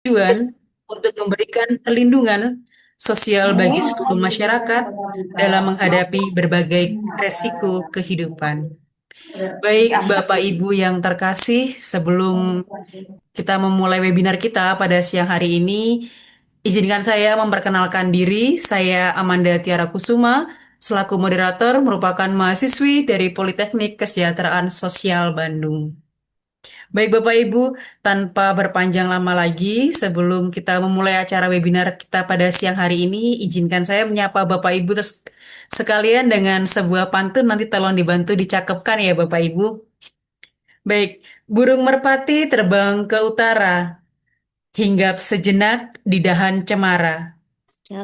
tujuan untuk memberikan perlindungan sosial bagi seluruh masyarakat dalam menghadapi berbagai resiko kehidupan. Baik, Bapak Ibu yang terkasih, sebelum kita memulai webinar kita pada siang hari ini, izinkan saya memperkenalkan diri. Saya Amanda Tiara Kusuma, selaku moderator merupakan mahasiswi dari Politeknik Kesejahteraan Sosial Bandung. Baik Bapak Ibu, tanpa berpanjang lama lagi, sebelum kita memulai acara webinar kita pada siang hari ini, izinkan saya menyapa Bapak Ibu sekalian dengan sebuah pantun, nanti tolong dibantu dicakepkan ya Bapak Ibu. Baik, burung merpati terbang ke utara, hinggap sejenak di dahan cemara.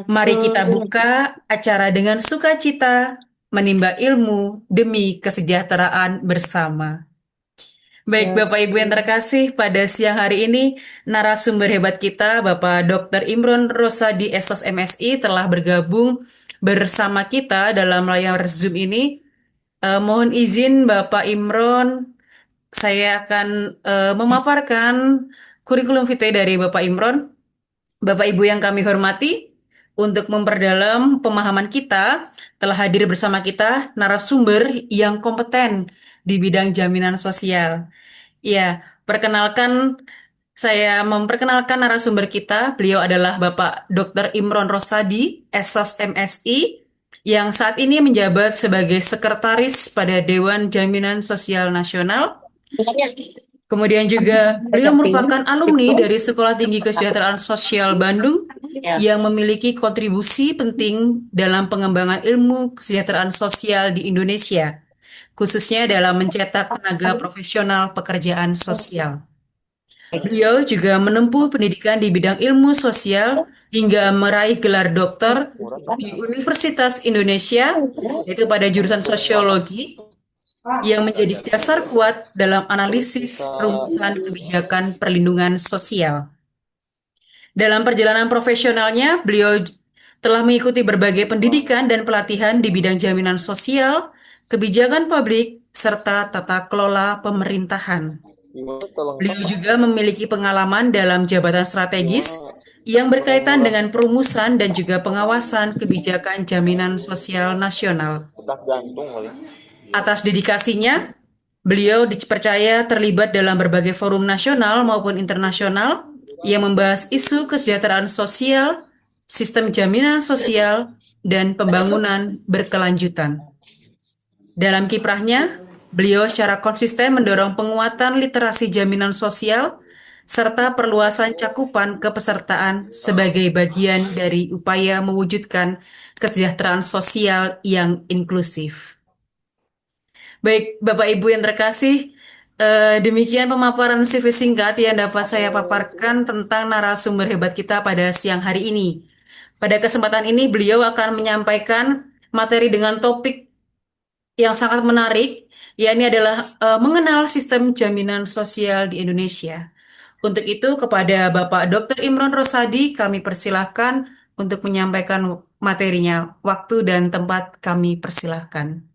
Mari kita Cakep. buka acara dengan sukacita, menimba ilmu demi kesejahteraan bersama. Baik, Cakep. Bapak Ibu yang terkasih, pada siang hari ini narasumber hebat kita, Bapak Dr. Imron Rosadi Esos MSI telah bergabung bersama kita dalam layar Zoom ini. Mohon izin Bapak Imron, saya akan memaparkan kurikulum vitae dari Bapak Imron. Bapak Ibu yang kami hormati, untuk memperdalam pemahaman kita, telah hadir bersama kita narasumber yang kompeten di bidang jaminan sosial. Ya, perkenalkan saya memperkenalkan narasumber kita. Beliau adalah Bapak Dr. Imron Rosadi, Esos MSI, yang saat ini menjabat sebagai sekretaris pada Dewan Jaminan Sosial Nasional. Kemudian juga beliau merupakan alumni dari Sekolah Tinggi Kesejahteraan Sosial Bandung yang memiliki kontribusi penting dalam pengembangan ilmu kesejahteraan sosial di Indonesia, khususnya dalam mencetak tenaga profesional pekerjaan sosial. Beliau juga menempuh pendidikan di bidang ilmu sosial hingga meraih gelar doktor di Universitas Indonesia, yaitu pada jurusan sosiologi, yang menjadi dasar kuat dalam analisis rumusan kebijakan perlindungan sosial. Dalam perjalanan profesionalnya, beliau telah mengikuti berbagai pendidikan dan pelatihan di bidang jaminan sosial, kebijakan publik, serta tata kelola pemerintahan. Beliau juga memiliki pengalaman dalam jabatan strategis yang berkaitan dengan perumusan dan juga pengawasan kebijakan jaminan sosial nasional. Atas dedikasinya, beliau dipercaya terlibat dalam berbagai forum nasional maupun internasional yang membahas isu kesejahteraan sosial, sistem jaminan sosial, dan pembangunan berkelanjutan. Dalam kiprahnya, beliau secara konsisten mendorong penguatan literasi jaminan sosial serta perluasan cakupan kepesertaan sebagai bagian dari upaya mewujudkan kesejahteraan sosial yang inklusif. Baik, Bapak Ibu yang terkasih, demikian pemaparan CV singkat yang dapat saya paparkan tentang narasumber hebat kita pada siang hari ini. Pada kesempatan ini, beliau akan menyampaikan materi dengan topik yang sangat menarik, yakni adalah mengenal sistem jaminan sosial di Indonesia. Untuk itu, kepada Bapak Dr. Imron Rosadi, kami persilahkan untuk menyampaikan materinya. Waktu dan tempat kami persilahkan.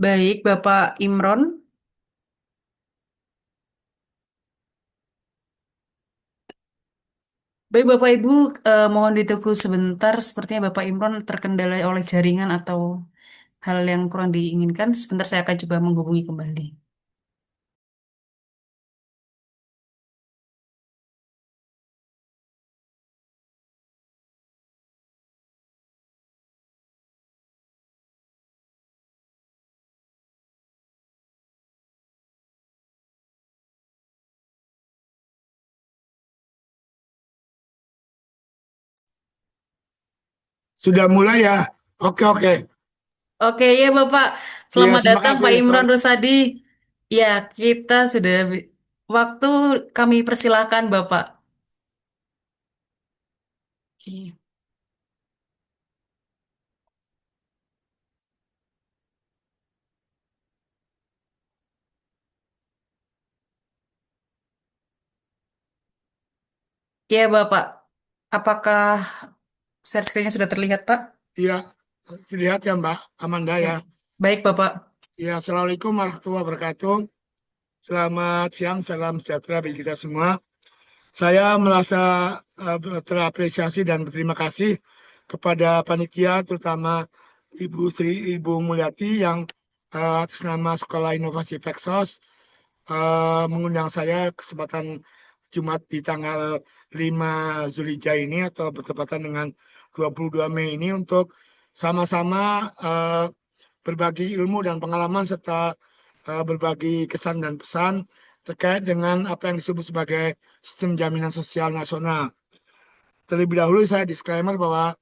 Baik, Bapak Imron. Baik, Bapak Ibu, mohon ditunggu sebentar. Sepertinya Bapak Imron terkendala oleh jaringan atau hal yang kurang diinginkan. Sebentar saya akan coba menghubungi kembali. Sudah mulai ya? Oke, oke. Oke, ya Bapak. Iya, Selamat terima datang kasih. Pak Imron Rusadi. Ya, kita sudah waktu kami persilahkan Bapak. Oke. Ya, Bapak. Apakah share screen-nya sudah terlihat, Pak? Iya, terlihat ya Mbak Amanda Ya. ya. Baik, Bapak. Ya, Assalamualaikum warahmatullahi wabarakatuh. Selamat siang, salam sejahtera bagi kita semua. Saya merasa terapresiasi dan berterima kasih kepada panitia, terutama Ibu Mulyati yang atas nama Sekolah Inovasi Peksos mengundang saya kesempatan Jumat di tanggal 5 Zulhijjah ini atau bertepatan dengan 22 Mei ini untuk sama-sama berbagi ilmu dan pengalaman serta berbagi kesan dan pesan terkait dengan apa yang disebut sebagai sistem jaminan sosial nasional. Terlebih dahulu saya disclaimer bahwa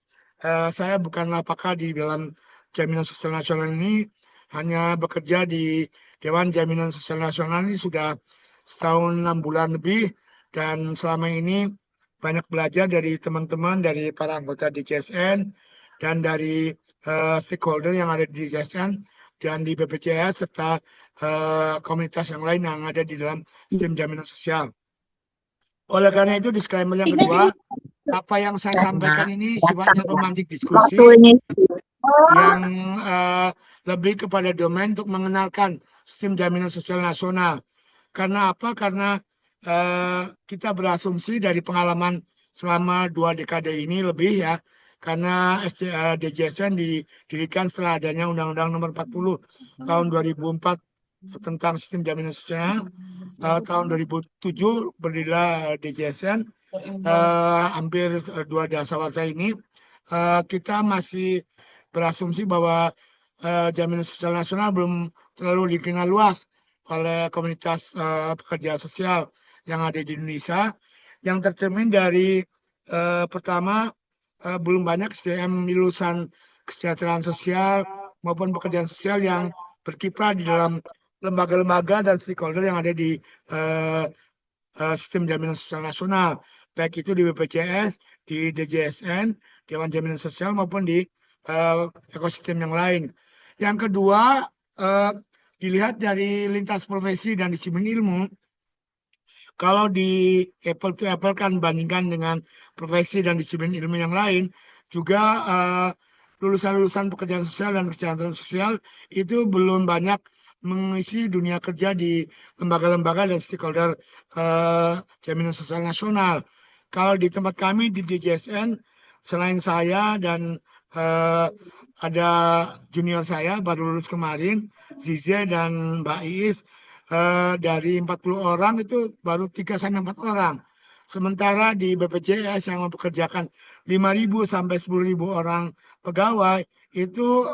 saya bukanlah pakar di dalam jaminan sosial nasional ini, hanya bekerja di Dewan Jaminan Sosial Nasional ini sudah setahun 6 bulan lebih, dan selama ini banyak belajar dari teman-teman, dari para anggota DJSN, dan dari stakeholder yang ada di DJSN dan di BPJS, serta komunitas yang lain yang ada di dalam sistem jaminan sosial. Oleh karena itu, disclaimer yang kedua, apa yang saya sampaikan ini sifatnya pemantik diskusi yang lebih kepada domain untuk mengenalkan sistem jaminan sosial nasional. Karena apa? Karena kita berasumsi dari pengalaman selama 2 dekade ini lebih ya, karena DJSN didirikan setelah adanya Undang-Undang Nomor 40 tahun 2004 tentang sistem jaminan sosial. Tahun 2007 berdirilah DJSN. Hampir 2 dasawarsa ini kita masih berasumsi bahwa jaminan sosial nasional belum terlalu dikenal luas oleh komunitas pekerja sosial yang ada di Indonesia, yang tercermin dari pertama belum banyak SDM lulusan kesejahteraan sosial maupun pekerjaan sosial yang berkiprah di dalam lembaga-lembaga dan stakeholder yang ada di uh, sistem jaminan sosial nasional, baik itu di BPJS, di DJSN, Dewan Jaminan Sosial, maupun di ekosistem yang lain. Yang kedua, uh, dilihat dari lintas profesi dan disiplin ilmu, kalau di apple to apple kan bandingkan dengan profesi dan disiplin ilmu yang lain, juga lulusan-lulusan pekerjaan sosial dan kesejahteraan sosial itu belum banyak mengisi dunia kerja di lembaga-lembaga dan stakeholder jaminan sosial nasional. Kalau di tempat kami di DJSN, selain saya dan ada junior saya baru lulus kemarin, Zize dan Mbak Iis, dari 40 orang itu baru 3 sampai 4 orang. Sementara di BPJS yang mempekerjakan 5.000 sampai 10.000 orang pegawai itu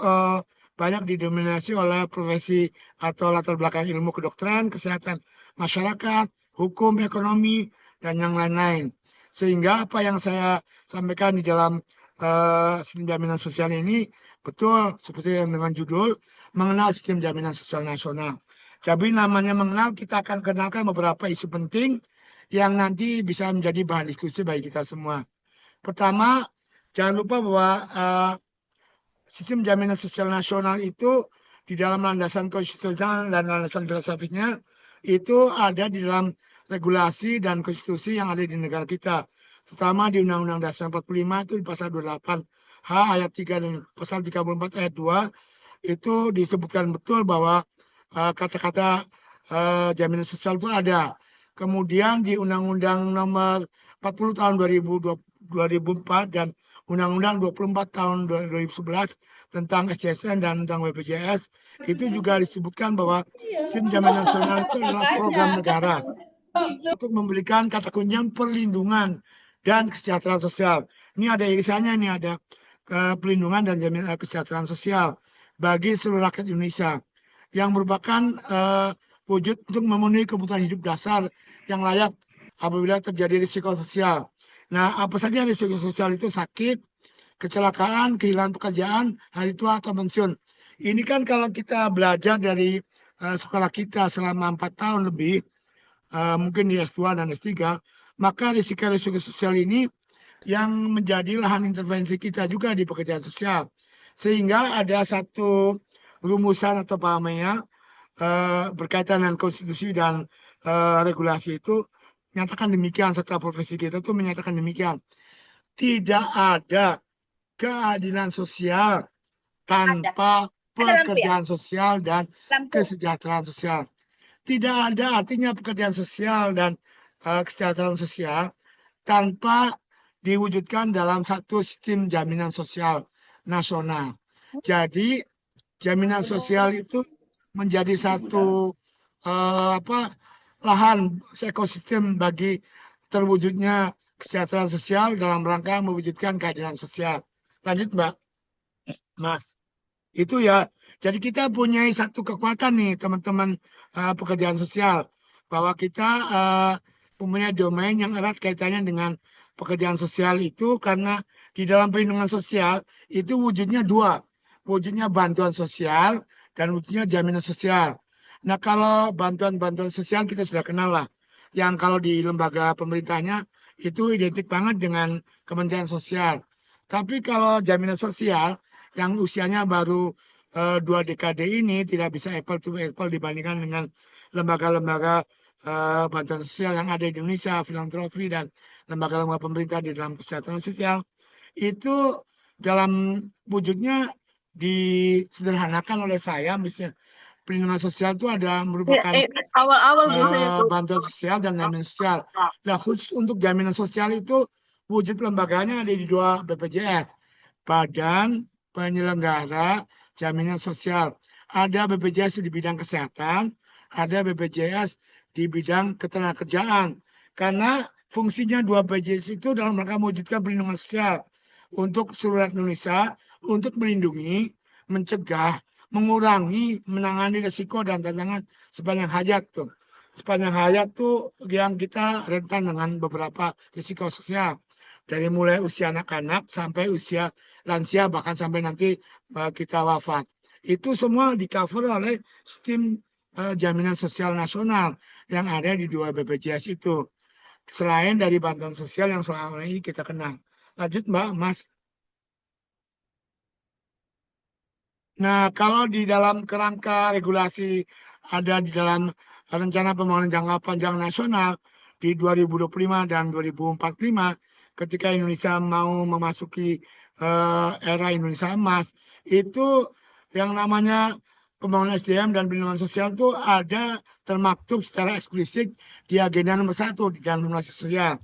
banyak didominasi oleh profesi atau latar belakang ilmu kedokteran, kesehatan masyarakat, hukum, ekonomi, dan yang lain-lain. Sehingga apa yang saya sampaikan di dalam sistem jaminan sosial ini betul seperti yang dengan judul mengenal sistem jaminan sosial nasional. Jadi namanya mengenal, kita akan kenalkan beberapa isu penting yang nanti bisa menjadi bahan diskusi bagi kita semua. Pertama, jangan lupa bahwa sistem jaminan sosial nasional itu di dalam landasan konstitusional dan landasan filosofisnya itu ada di dalam regulasi dan konstitusi yang ada di negara kita. Terutama di Undang-Undang Dasar 45 itu di pasal 28 H ayat 3 dan pasal 34 ayat 2 itu disebutkan betul bahwa kata-kata jaminan sosial itu ada. Kemudian di Undang-Undang Nomor 40 tahun 2004 dan Undang-Undang 24 tahun 2011 tentang SJSN dan tentang BPJS itu juga disebutkan bahwa sistem jaminan nasional itu adalah program negara untuk memberikan kata kuncinya perlindungan dan kesejahteraan sosial. Ini ada irisannya, ini ada perlindungan dan jaminan kesejahteraan sosial bagi seluruh rakyat Indonesia yang merupakan wujud untuk memenuhi kebutuhan hidup dasar yang layak apabila terjadi risiko sosial. Nah, apa saja risiko sosial itu? Sakit, kecelakaan, kehilangan pekerjaan, hari tua atau pensiun. Ini kan kalau kita belajar dari sekolah kita selama 4 tahun lebih, mungkin di S2 dan S3, maka risiko-risiko sosial ini yang menjadi lahan intervensi kita juga di pekerjaan sosial. Sehingga ada satu rumusan atau pahamnya berkaitan dengan konstitusi dan regulasi itu menyatakan demikian, serta profesi kita itu menyatakan demikian. Tidak ada keadilan sosial Ada. tanpa Ada lampu ya? pekerjaan sosial dan Lampu. kesejahteraan sosial. Tidak ada artinya pekerjaan sosial dan kesejahteraan sosial tanpa diwujudkan dalam satu sistem jaminan sosial nasional. Jadi jaminan sosial itu menjadi satu lahan ekosistem bagi terwujudnya kesejahteraan sosial dalam rangka mewujudkan keadilan sosial. Lanjut, Mbak. Mas. Itu ya. Jadi kita punya satu kekuatan nih teman-teman pekerjaan sosial bahwa kita punya domain yang erat kaitannya dengan pekerjaan sosial itu karena di dalam perlindungan sosial itu wujudnya dua, wujudnya bantuan sosial dan wujudnya jaminan sosial. Nah kalau bantuan-bantuan sosial kita sudah kenal lah, yang kalau di lembaga pemerintahnya itu identik banget dengan Kementerian Sosial. Tapi kalau jaminan sosial yang usianya baru 2 dekade ini tidak bisa apple to apple dibandingkan dengan lembaga-lembaga bantuan sosial yang ada di Indonesia, filantropi dan lembaga-lembaga pemerintah di dalam kesejahteraan sosial itu dalam wujudnya disederhanakan oleh saya. Misalnya perlindungan sosial itu ada merupakan Awal-awal biasanya tuh. bantuan sosial dan jaminan sosial. Nah khusus untuk jaminan sosial itu wujud lembaganya ada di dua BPJS, Badan Penyelenggara Jaminan Sosial. Ada BPJS di bidang kesehatan, ada BPJS di bidang ketenagakerjaan. Karena fungsinya dua BPJS itu dalam rangka mewujudkan perlindungan sosial untuk seluruh rakyat Indonesia, untuk melindungi, mencegah, mengurangi, menangani risiko dan tantangan sepanjang hayat tuh. Sepanjang hayat tuh yang kita rentan dengan beberapa risiko sosial. Dari mulai usia anak-anak sampai usia lansia bahkan sampai nanti kita wafat. Itu semua di-cover oleh sistem jaminan sosial nasional yang ada di dua BPJS itu. Selain dari bantuan sosial yang selama ini kita kenal. Lanjut Mbak, Mas. Nah, kalau di dalam kerangka regulasi ada di dalam rencana pembangunan jangka panjang nasional di 2025 dan 2045, ketika Indonesia mau memasuki era Indonesia emas, itu yang namanya pembangunan SDM dan perlindungan sosial itu ada termaktub secara eksplisit di agenda nomor 1 di dalam regulasi sosial.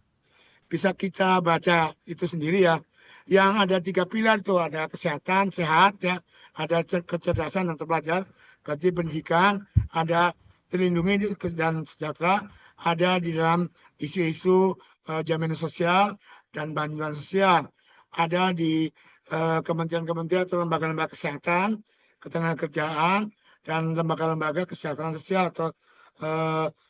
Bisa kita baca itu sendiri ya. Yang ada 3 pilar itu ada kesehatan, sehat ya, ada kecerdasan dan terpelajar, berarti pendidikan, ada terlindungi dan sejahtera, ada di dalam isu-isu jaminan sosial dan bantuan sosial, ada di kementerian-kementerian atau lembaga-lembaga kesehatan, ketenagakerjaan, dan lembaga-lembaga kesejahteraan sosial atau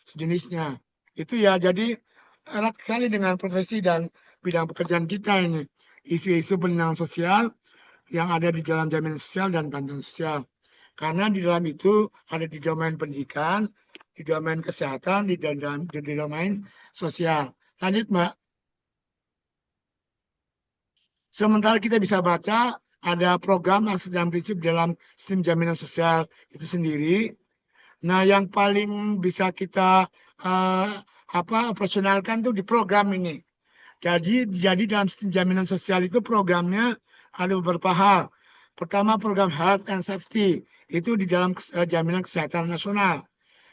sejenisnya. Itu ya, jadi erat sekali dengan profesi dan bidang pekerjaan kita ini. Isu-isu perlindungan sosial yang ada di dalam jaminan sosial dan bantuan sosial. Karena di dalam itu ada di domain pendidikan, di domain kesehatan, di domain sosial. Lanjut, Mbak. Sementara kita bisa baca ada program asas dan prinsip dalam sistem jaminan sosial itu sendiri. Nah, yang paling bisa kita operasionalkan tuh di program ini. Jadi dalam sistem jaminan sosial itu programnya ada beberapa hal. Pertama program health and safety itu di dalam jaminan kesehatan nasional.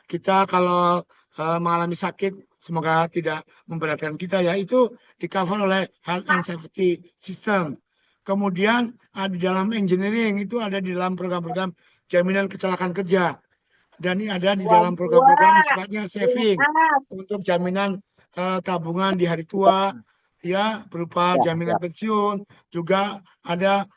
Kita kalau mengalami sakit, semoga tidak memberatkan kita ya, itu di cover oleh health and safety system. Kemudian di dalam engineering itu ada di dalam program-program jaminan kecelakaan kerja. Dan ini ada di dalam program-program sifatnya saving untuk jaminan tabungan di hari tua, ya berupa jaminan pensiun, juga ada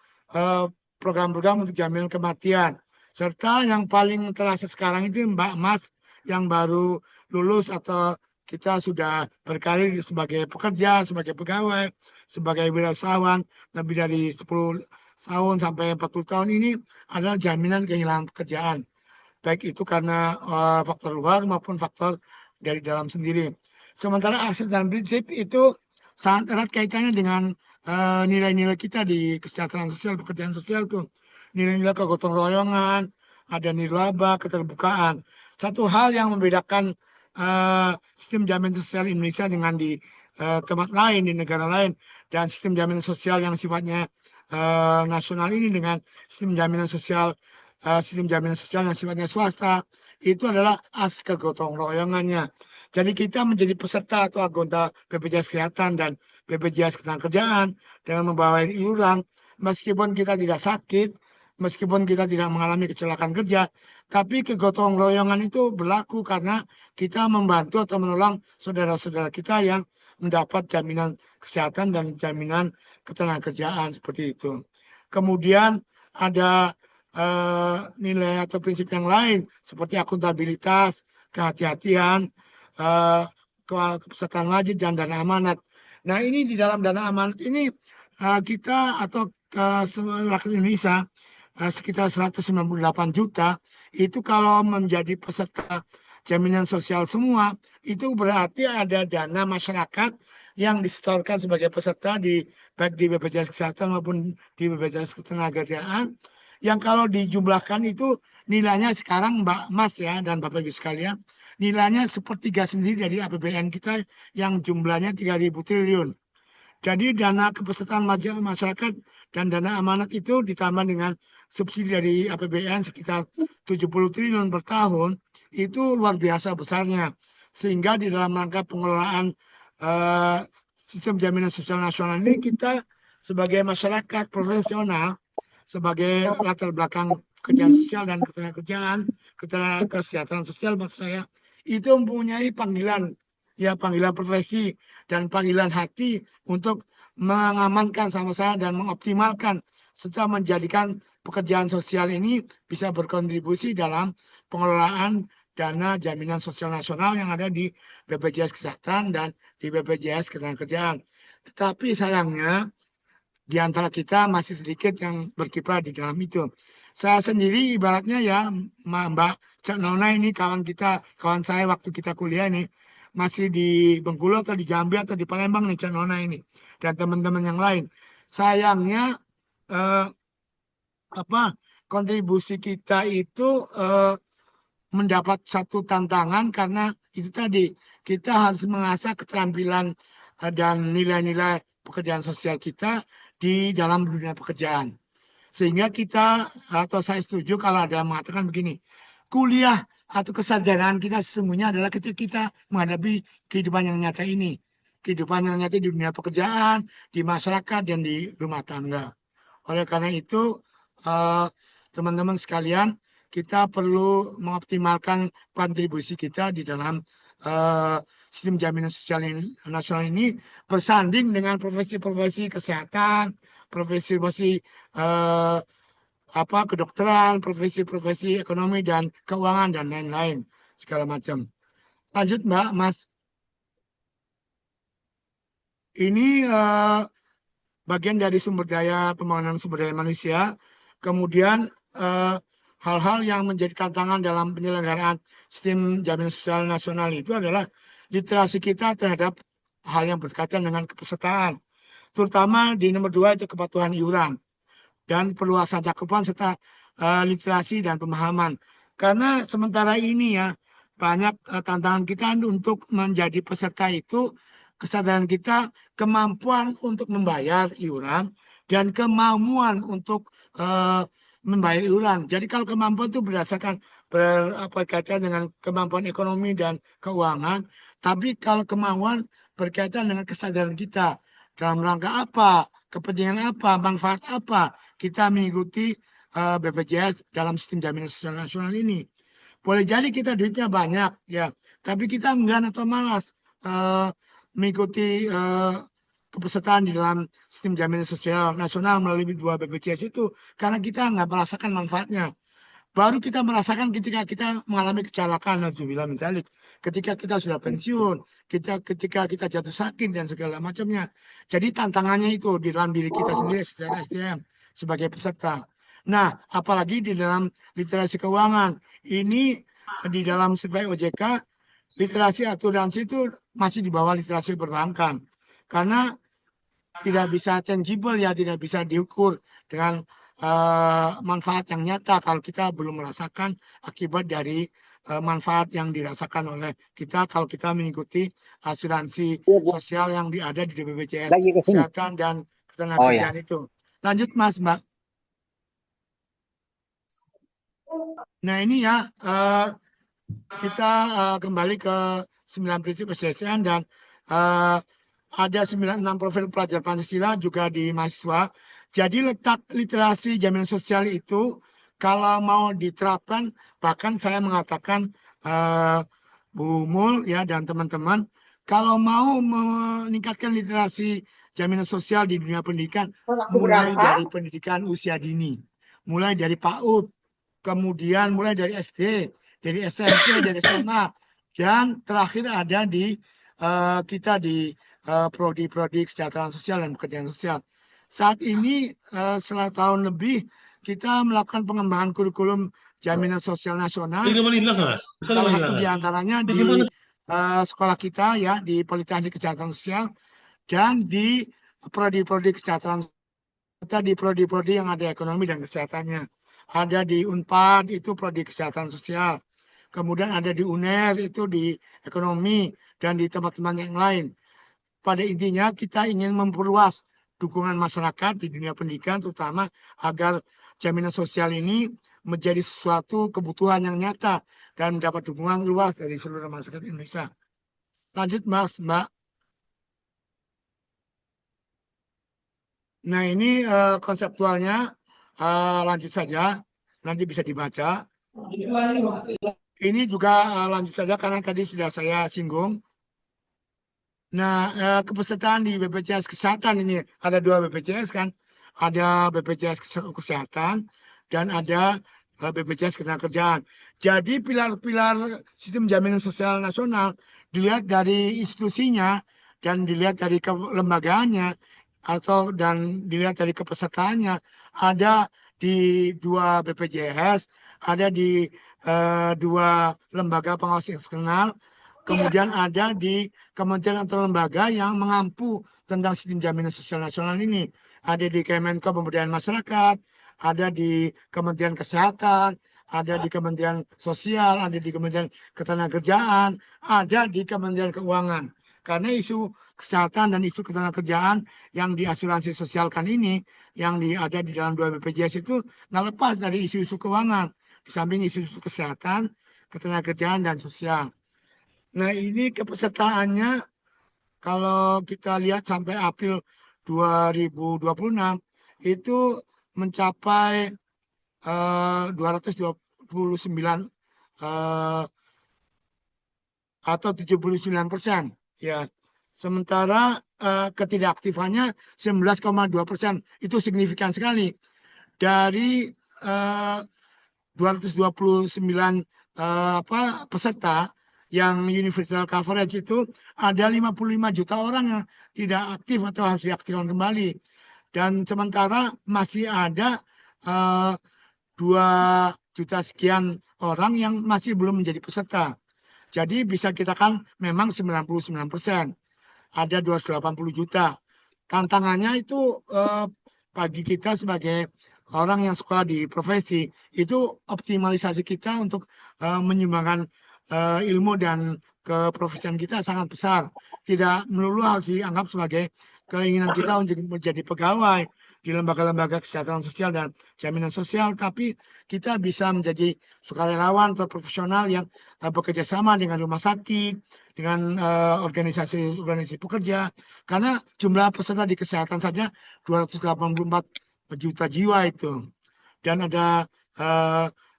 program-program untuk jaminan kematian. Serta yang paling terasa sekarang itu Mbak Mas yang baru lulus atau kita sudah berkarir sebagai pekerja, sebagai pegawai, sebagai wirausahawan lebih dari 10 tahun sampai 40 tahun ini adalah jaminan kehilangan pekerjaan. Baik itu karena faktor luar maupun faktor dari dalam sendiri. Sementara aset dan prinsip itu sangat erat kaitannya dengan nilai-nilai kita di kesejahteraan sosial, pekerjaan sosial tuh. Nilai-nilai kegotong royongan, ada nirlaba, keterbukaan. Satu hal yang membedakan sistem jaminan sosial Indonesia dengan di tempat lain, di negara lain, dan sistem jaminan sosial yang sifatnya nasional ini dengan sistem jaminan sosial yang sifatnya swasta, itu adalah asas kegotong royongannya. Jadi kita menjadi peserta atau anggota BPJS Kesehatan dan BPJS Ketenagakerjaan dengan membawa iuran, meskipun kita tidak sakit, meskipun kita tidak mengalami kecelakaan kerja, tapi kegotong royongan itu berlaku karena kita membantu atau menolong saudara-saudara kita yang mendapat jaminan kesehatan dan jaminan ketenagakerjaan seperti itu. Kemudian ada nilai atau prinsip yang lain seperti akuntabilitas, kehati-hatian, kepesertaan wajib dan dana amanat. Nah, ini di dalam dana amanat ini kita atau rakyat Indonesia sekitar 198 juta itu kalau menjadi peserta jaminan sosial semua itu berarti ada dana masyarakat yang disetorkan sebagai peserta baik di BPJS Kesehatan maupun di BPJS Ketenagakerjaan yang kalau dijumlahkan itu nilainya sekarang Mbak Mas ya dan Bapak Ibu sekalian nilainya sepertiga sendiri dari APBN kita yang jumlahnya 3.000 triliun. Jadi dana kepesertaan masyarakat dan dana amanat itu ditambah dengan subsidi dari APBN sekitar 70 triliun per tahun itu luar biasa besarnya. Sehingga di dalam rangka pengelolaan sistem jaminan sosial nasional ini kita sebagai masyarakat profesional, sebagai latar belakang pekerjaan sosial dan ketenagakerjaan, kesejahteraan sosial maksud saya, itu mempunyai panggilan profesi dan panggilan hati untuk mengamankan sama-sama dan mengoptimalkan serta menjadikan pekerjaan sosial ini bisa berkontribusi dalam pengelolaan dana jaminan sosial nasional yang ada di BPJS Kesehatan dan di BPJS Ketenagakerjaan. Tetapi sayangnya di antara kita masih sedikit yang berkiprah di dalam itu. Saya sendiri ibaratnya ya Mbak Cak Nona ini kawan saya waktu kita kuliah ini masih di Bengkulu atau di Jambi atau di Palembang nih Cak Nona ini dan teman-teman yang lain. Sayangnya kontribusi kita itu mendapat satu tantangan karena itu tadi kita harus mengasah keterampilan dan nilai-nilai pekerjaan sosial kita di dalam dunia pekerjaan. Sehingga kita atau saya setuju kalau ada yang mengatakan begini, kuliah atau kesadaran kita sesungguhnya adalah ketika kita menghadapi kehidupan yang nyata ini. Kehidupan yang nyata di dunia pekerjaan, di masyarakat, dan di rumah tangga. Oleh karena itu, teman-teman sekalian, kita perlu mengoptimalkan kontribusi kita di dalam sistem jaminan sosial nasional ini bersanding dengan profesi-profesi kesehatan, profesi-profesi kedokteran, profesi-profesi ekonomi dan keuangan dan lain-lain segala macam. Lanjut Mbak, Mas. Ini bagian dari pembangunan sumber daya manusia. Kemudian hal-hal yang menjadi tantangan dalam penyelenggaraan sistem jaminan sosial nasional itu adalah literasi kita terhadap hal yang berkaitan dengan kepesertaan. Terutama di nomor 2 itu kepatuhan iuran dan perluasan cakupan serta literasi dan pemahaman. Karena sementara ini ya banyak tantangan kita untuk menjadi peserta itu kesadaran kita, kemampuan untuk membayar iuran dan kemampuan untuk membayar iuran. Jadi kalau kemampuan itu berdasarkan berkaitan dengan kemampuan ekonomi dan keuangan, tapi kalau kemauan berkaitan dengan kesadaran kita dalam rangka apa, kepentingan apa, manfaat apa kita mengikuti BPJS dalam sistem jaminan sosial nasional ini. Boleh jadi kita duitnya banyak ya, tapi kita enggan atau malas mengikuti kepesertaan di dalam sistem jaminan sosial nasional melalui 2 BPJS itu karena kita nggak merasakan manfaatnya. Baru kita merasakan ketika kita mengalami kecelakaan, misalnya ketika kita sudah pensiun, ketika kita jatuh sakit dan segala macamnya. Jadi tantangannya itu di dalam diri kita sendiri secara SDM sebagai peserta. Nah, apalagi di dalam literasi keuangan. Ini di dalam survei OJK, literasi asuransi itu masih di bawah literasi perbankan. Karena tidak bisa tangible ya, tidak bisa diukur dengan manfaat yang nyata kalau kita belum merasakan akibat dari manfaat yang dirasakan oleh kita kalau kita mengikuti asuransi sosial yang ada di BPJS Lagi ke sini. Kesehatan dan Oh ya. Ketenagakerjaan itu. Lanjut Mas, Mbak. Nah ini ya kita kembali ke 9 prinsip SDSN dan ada 96 profil pelajar Pancasila juga di mahasiswa. Jadi letak literasi jaminan sosial itu kalau mau diterapkan, bahkan saya mengatakan Bu Mul ya dan teman-teman, kalau mau meningkatkan literasi jaminan sosial di dunia pendidikan, mulai dari pendidikan usia dini, mulai dari PAUD, kemudian mulai dari SD, dari SMP, dari SMA, dan terakhir ada di kita di prodi-prodi kesejahteraan sosial dan pekerjaan sosial. Saat ini setelah tahun lebih kita melakukan pengembangan kurikulum jaminan sosial nasional. Salah satu di antaranya di sekolah kita ya di Politeknik Kesejahteraan Sosial dan di prodi-prodi kesejahteraan serta di prodi-prodi yang ada ekonomi dan kesehatannya. Ada di Unpad itu prodi kesehatan sosial. Kemudian ada di UNER itu di ekonomi dan di tempat-tempat yang lain. Pada intinya kita ingin memperluas dukungan masyarakat di dunia pendidikan terutama agar jaminan sosial ini menjadi sesuatu kebutuhan yang nyata dan mendapat dukungan luas dari seluruh masyarakat Indonesia. Lanjut Mas, Mbak. Nah ini konseptualnya lanjut saja, nanti bisa dibaca. Ini juga lanjut saja karena tadi sudah saya singgung. Nah, kepesertaan di BPJS Kesehatan ini ada 2 BPJS kan, ada BPJS Kesehatan dan ada BPJS Ketenagakerjaan. Jadi pilar-pilar sistem jaminan sosial nasional dilihat dari institusinya dan dilihat dari kelembagaannya dan dilihat dari kepesertaannya ada di 2 BPJS, ada di 2 lembaga pengawas eksternal, kemudian ada di kementerian atau lembaga yang mengampu tentang sistem jaminan sosial nasional ini. Ada di Kemenko Pemberdayaan Masyarakat, ada di Kementerian Kesehatan, ada di Kementerian Sosial, ada di Kementerian Ketenagakerjaan, ada di Kementerian Keuangan. Karena isu kesehatan dan isu ketenagakerjaan yang diasuransi sosialkan ini, yang ada di dalam 2 BPJS itu nggak lepas dari isu-isu keuangan, di samping isu-isu kesehatan, ketenagakerjaan, dan sosial. Nah ini kepesertaannya kalau kita lihat sampai April 2026 itu mencapai 229 atau 79%. Ya, sementara ketidakaktifannya 11,2%. Itu signifikan sekali. Dari 229 peserta yang universal coverage itu ada 55 juta orang yang tidak aktif atau harus diaktifkan kembali. Dan sementara masih ada 2 juta sekian orang yang masih belum menjadi peserta. Jadi bisa kita kan memang 99%. Ada 280 juta. Tantangannya itu bagi kita sebagai orang yang sekolah di profesi, itu optimalisasi kita untuk menyumbangkan ilmu dan keprofesian kita sangat besar. Tidak melulu harus dianggap sebagai keinginan kita untuk menjadi pegawai di lembaga-lembaga kesejahteraan sosial dan jaminan sosial, tapi kita bisa menjadi sukarelawan atau profesional yang bekerja sama dengan rumah sakit, dengan organisasi pekerja, karena jumlah peserta di kesehatan saja 284 juta jiwa itu, dan ada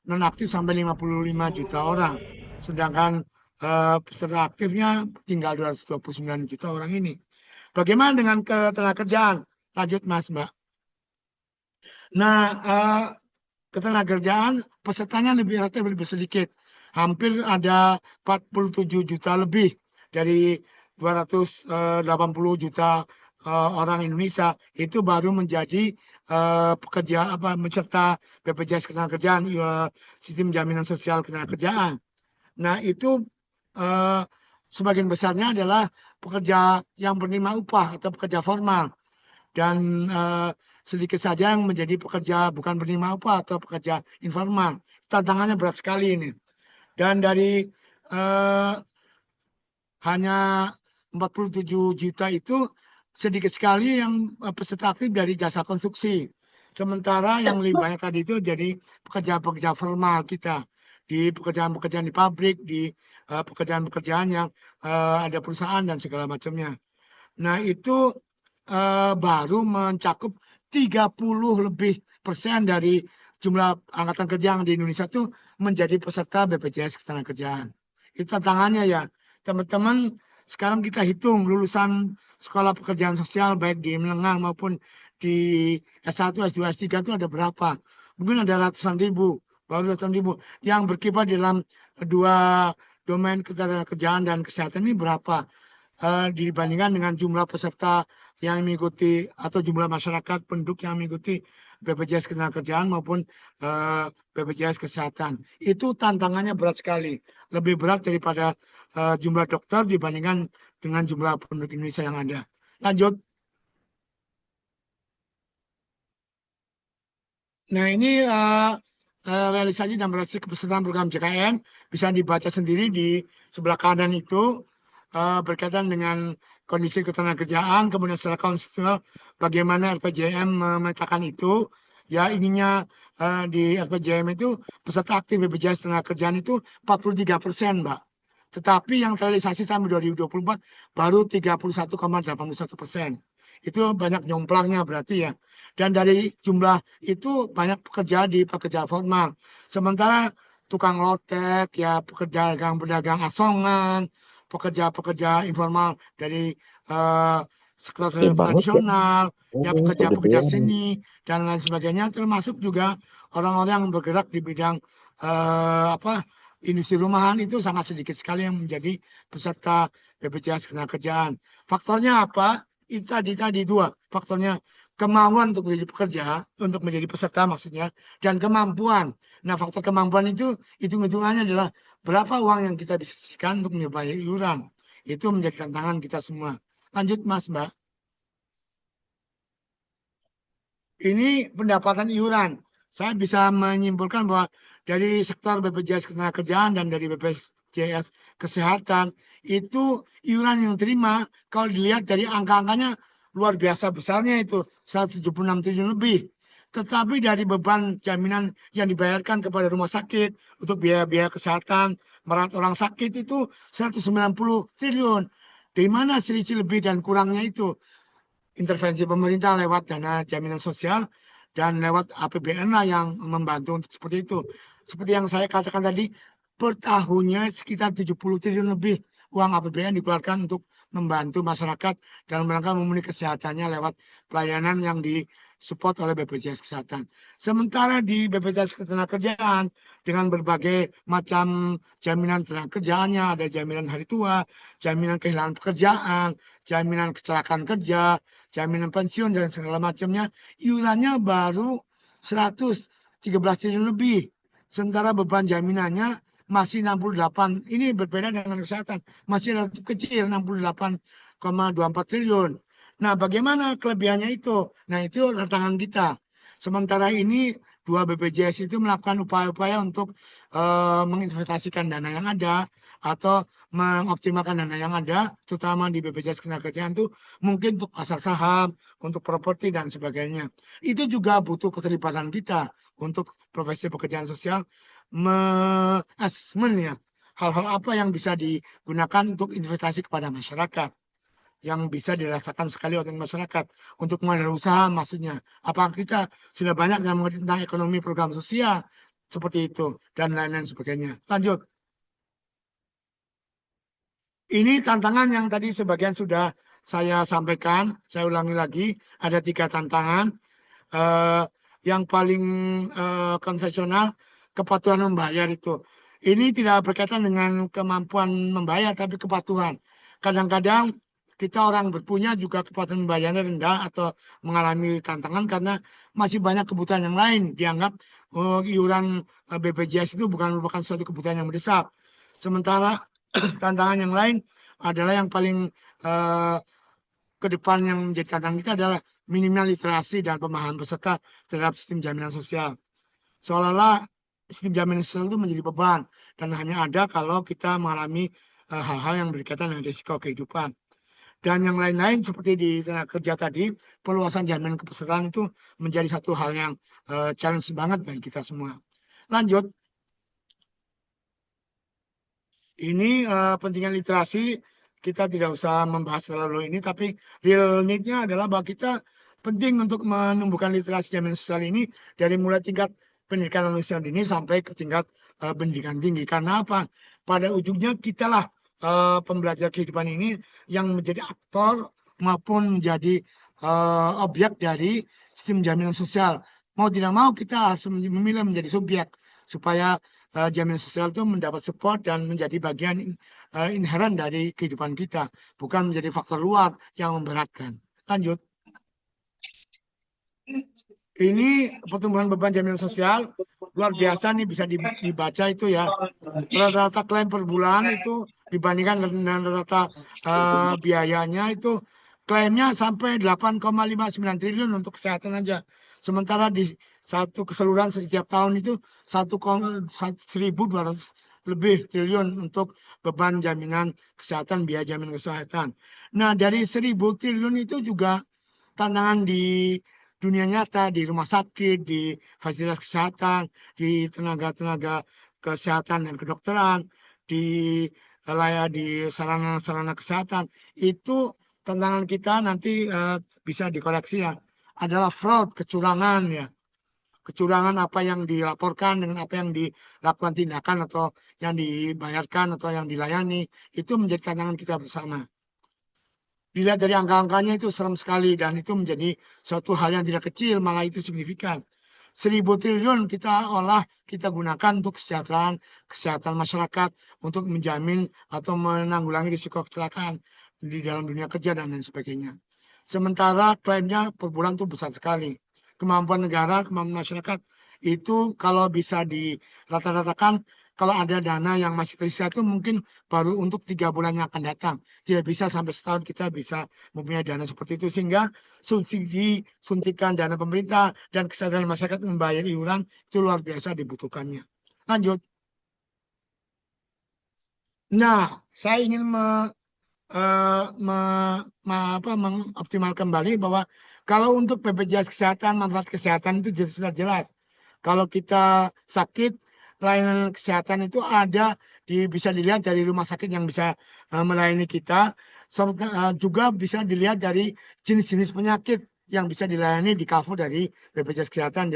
nonaktif sampai 55 juta orang, sedangkan peserta aktifnya tinggal 229 juta orang ini. Bagaimana dengan ketenagakerjaan? Lanjut Mas, Mbak. Nah, ketenagakerjaan pesertanya relatif lebih sedikit. Hampir ada 47 juta lebih dari 280 juta orang Indonesia itu baru menjadi pekerja peserta BPJS Ketenagakerjaan, sistem jaminan sosial ketenagakerjaan. Nah, itu sebagian besarnya adalah pekerja yang menerima upah atau pekerja formal. dan sedikit saja yang menjadi pekerja bukan penerima upah atau pekerja informal. Tantangannya berat sekali ini. Dan dari eh, hanya 47 juta itu sedikit sekali yang peserta aktif dari jasa konstruksi. Sementara yang lebih banyak tadi itu jadi pekerjaan-pekerjaan formal kita di pekerjaan-pekerjaan di pabrik, di pekerjaan-pekerjaan yang ada perusahaan dan segala macamnya. Nah, itu baru mencakup 30% lebih dari jumlah angkatan kerja yang di Indonesia itu menjadi peserta BPJS Ketenagakerjaan. Itu tantangannya ya. Teman-teman, sekarang kita hitung lulusan sekolah pekerjaan sosial baik di menengah maupun di S1, S2, S3 itu ada berapa? Mungkin ada ratusan ribu, baru ratusan ribu. Yang berkiprah di dalam dua domain ketenagakerjaan dan kesehatan ini berapa? Dibandingkan dengan jumlah peserta yang mengikuti atau jumlah masyarakat penduduk yang mengikuti BPJS Ketenagakerjaan maupun BPJS Kesehatan. Itu tantangannya berat sekali. Lebih berat daripada jumlah dokter dibandingkan dengan jumlah penduduk Indonesia yang ada. Lanjut. Nah, ini realisasi dan berhasil kepesertaan program JKN bisa dibaca sendiri di sebelah kanan itu berkaitan dengan kondisi ketenagakerjaan, kemudian secara konstitusional bagaimana RPJM memetakan itu. Ya, ininya di RPJM itu peserta aktif BPJS Ketenagakerjaan itu 43%, Mbak. Tetapi yang terrealisasi sampai 2024 baru 31,81%. Itu banyak nyomplangnya berarti ya. Dan dari jumlah itu banyak pekerja di pekerja formal. Sementara tukang lotek, ya pedagang asongan, pekerja-pekerja informal dari sektor Gede banget ya. tradisional, ya pekerja-pekerja Kegedean. seni dan lain sebagainya, termasuk juga orang-orang yang bergerak di bidang industri rumahan itu sangat sedikit sekali yang menjadi peserta BPJS Ketenagakerjaan. Faktornya apa? Itu tadi dua. Faktornya kemauan untuk menjadi pekerja, untuk menjadi peserta maksudnya, dan kemampuan. Nah, faktor kemampuan itu hitung-hitungannya adalah berapa uang yang kita bisa sisihkan untuk membayar iuran. Itu menjadi tantangan kita semua. Lanjut, Mas, Mbak. Ini pendapatan iuran. Saya bisa menyimpulkan bahwa dari sektor BPJS Ketenagakerjaan dan dari BPJS Kesehatan itu iuran yang terima kalau dilihat dari angka-angkanya luar biasa besarnya itu 176 triliun lebih. Tetapi dari beban jaminan yang dibayarkan kepada rumah sakit untuk biaya-biaya kesehatan, merawat orang sakit itu 190 triliun. Dari mana selisih lebih dan kurangnya itu? Intervensi pemerintah lewat dana jaminan sosial dan lewat APBN lah yang membantu untuk seperti itu. Seperti yang saya katakan tadi, per tahunnya sekitar 70 triliun lebih uang APBN dikeluarkan untuk membantu masyarakat dalam rangka memenuhi kesehatannya lewat pelayanan yang disupport oleh BPJS Kesehatan. Sementara di BPJS Ketenagakerjaan dengan berbagai macam jaminan tenaga ada jaminan hari tua, jaminan kehilangan pekerjaan, jaminan kecelakaan kerja, jaminan pensiun dan segala macamnya, iurannya baru 113 triliun lebih. Sementara beban jaminannya masih 68. Ini berbeda dengan kesehatan. Masih relatif kecil, 68,24 triliun. Nah, bagaimana kelebihannya itu? Nah, itu tantangan kita. Sementara ini dua BPJS itu melakukan upaya-upaya untuk menginvestasikan dana yang ada atau mengoptimalkan dana yang ada, terutama di BPJS Ketenagakerjaan itu mungkin untuk pasar saham, untuk properti dan sebagainya. Itu juga butuh keterlibatan kita untuk profesi pekerjaan sosial asesmen ya, hal-hal apa yang bisa digunakan untuk investasi kepada masyarakat yang bisa dirasakan sekali oleh masyarakat untuk modal usaha maksudnya. Apakah kita sudah banyak yang mengerti tentang ekonomi program sosial seperti itu dan lain-lain sebagainya. Lanjut. Ini tantangan yang tadi sebagian sudah saya sampaikan, saya ulangi lagi, ada 3 tantangan. Yang paling konvensional, kepatuhan membayar itu. Ini tidak berkaitan dengan kemampuan membayar, tapi kepatuhan. Kadang-kadang kita orang berpunya juga kepatuhan membayarnya rendah atau mengalami tantangan karena masih banyak kebutuhan yang lain. Dianggap iuran BPJS itu bukan merupakan suatu kebutuhan yang mendesak. Sementara tantangan yang lain adalah yang paling ke depan yang menjadi tantangan kita adalah minimnya literasi dan pemahaman peserta terhadap sistem jaminan sosial. Seolah-olah sistem jaminan sosial itu menjadi beban dan hanya ada kalau kita mengalami hal-hal yang berkaitan dengan risiko kehidupan. Dan yang lain-lain seperti di tenaga kerja tadi, perluasan jaminan kepesertaan itu menjadi satu hal yang challenge banget bagi kita semua. Lanjut, ini pentingnya literasi, kita tidak usah membahas terlalu ini, tapi real need-nya adalah bahwa kita penting untuk menumbuhkan literasi jaminan sosial ini dari mulai tingkat pendidikan lulusan dini sampai ke tingkat pendidikan tinggi. Karena apa? Pada ujungnya kitalah pembelajar kehidupan ini yang menjadi aktor maupun menjadi objek dari sistem jaminan sosial. Mau tidak mau kita harus memilih menjadi subjek supaya jaminan sosial itu mendapat support dan menjadi bagian inherent dari kehidupan kita, bukan menjadi faktor luar yang memberatkan. Lanjut. Ini pertumbuhan beban jaminan sosial luar biasa nih, bisa dibaca itu ya. Rata-rata klaim per bulan itu dibandingkan dengan rata biayanya itu klaimnya sampai 8,59 triliun untuk kesehatan aja. Sementara di satu keseluruhan setiap tahun itu 1.200 lebih triliun untuk beban jaminan kesehatan, biaya jaminan kesehatan. Nah, dari 1.000 triliun itu juga tantangan di dunia nyata, di rumah sakit, di fasilitas kesehatan, di tenaga-tenaga kesehatan dan kedokteran, di sarana-sarana kesehatan, itu tantangan kita nanti bisa dikoreksi ya, adalah fraud, kecurangan ya. Kecurangan apa yang dilaporkan dengan apa yang dilakukan tindakan atau yang dibayarkan atau yang dilayani, itu menjadi tantangan kita bersama. Dilihat dari angka-angkanya itu serem sekali dan itu menjadi suatu hal yang tidak kecil, malah itu signifikan. 1.000 triliun kita olah, kita gunakan untuk kesehatan masyarakat, untuk menjamin atau menanggulangi risiko kecelakaan di dalam dunia kerja dan lain sebagainya. Sementara klaimnya per bulan itu besar sekali. Kemampuan negara, kemampuan masyarakat itu kalau bisa dirata-ratakan, kalau ada dana yang masih tersisa itu mungkin baru untuk 3 bulan yang akan datang. Tidak bisa sampai setahun kita bisa mempunyai dana seperti itu. Sehingga subsidi, suntikan dana pemerintah, dan kesadaran masyarakat membayar iuran itu luar biasa dibutuhkannya. Lanjut. Nah, saya ingin mengoptimal kembali bahwa kalau untuk BPJS Kesehatan, manfaat kesehatan itu sudah jelas. Kalau kita sakit, layanan kesehatan itu ada bisa dilihat dari rumah sakit yang bisa melayani kita, juga bisa dilihat dari jenis-jenis penyakit yang bisa dilayani di cover dari BPJS Kesehatan,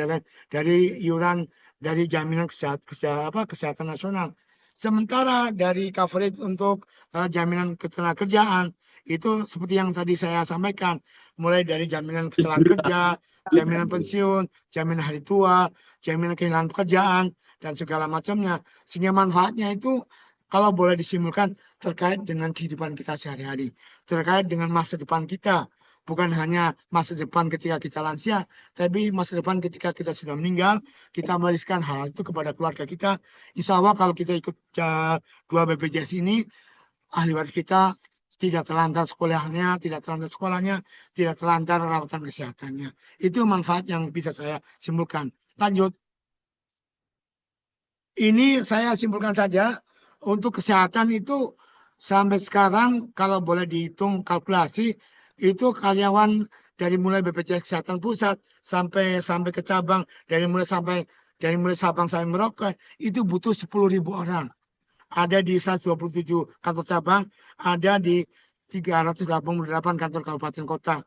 dari iuran dari jaminan kesehatan nasional. Sementara dari coverage untuk jaminan ketenagakerjaan itu seperti yang tadi saya sampaikan, mulai dari jaminan kecelakaan kerja, jaminan pensiun, jaminan hari tua, jaminan kehilangan pekerjaan, dan segala macamnya. Sehingga manfaatnya itu kalau boleh disimpulkan terkait dengan kehidupan kita sehari-hari, terkait dengan masa depan kita. Bukan hanya masa depan ketika kita lansia, tapi masa depan ketika kita sudah meninggal, kita mewariskan hal itu kepada keluarga kita. Insya Allah kalau kita ikut 2 BPJS ini, ahli waris kita tidak terlantar sekolahnya, tidak terlantar sekolahnya, tidak terlantar rawatan kesehatannya. Itu manfaat yang bisa saya simpulkan. Lanjut. Ini saya simpulkan saja, untuk kesehatan itu sampai sekarang kalau boleh dihitung kalkulasi, itu karyawan dari mulai BPJS Kesehatan Pusat sampai ke cabang, dari mulai Sabang sampai Merauke, itu butuh 10.000 orang. Ada di 127 kantor cabang, ada di 388 kantor kabupaten kota.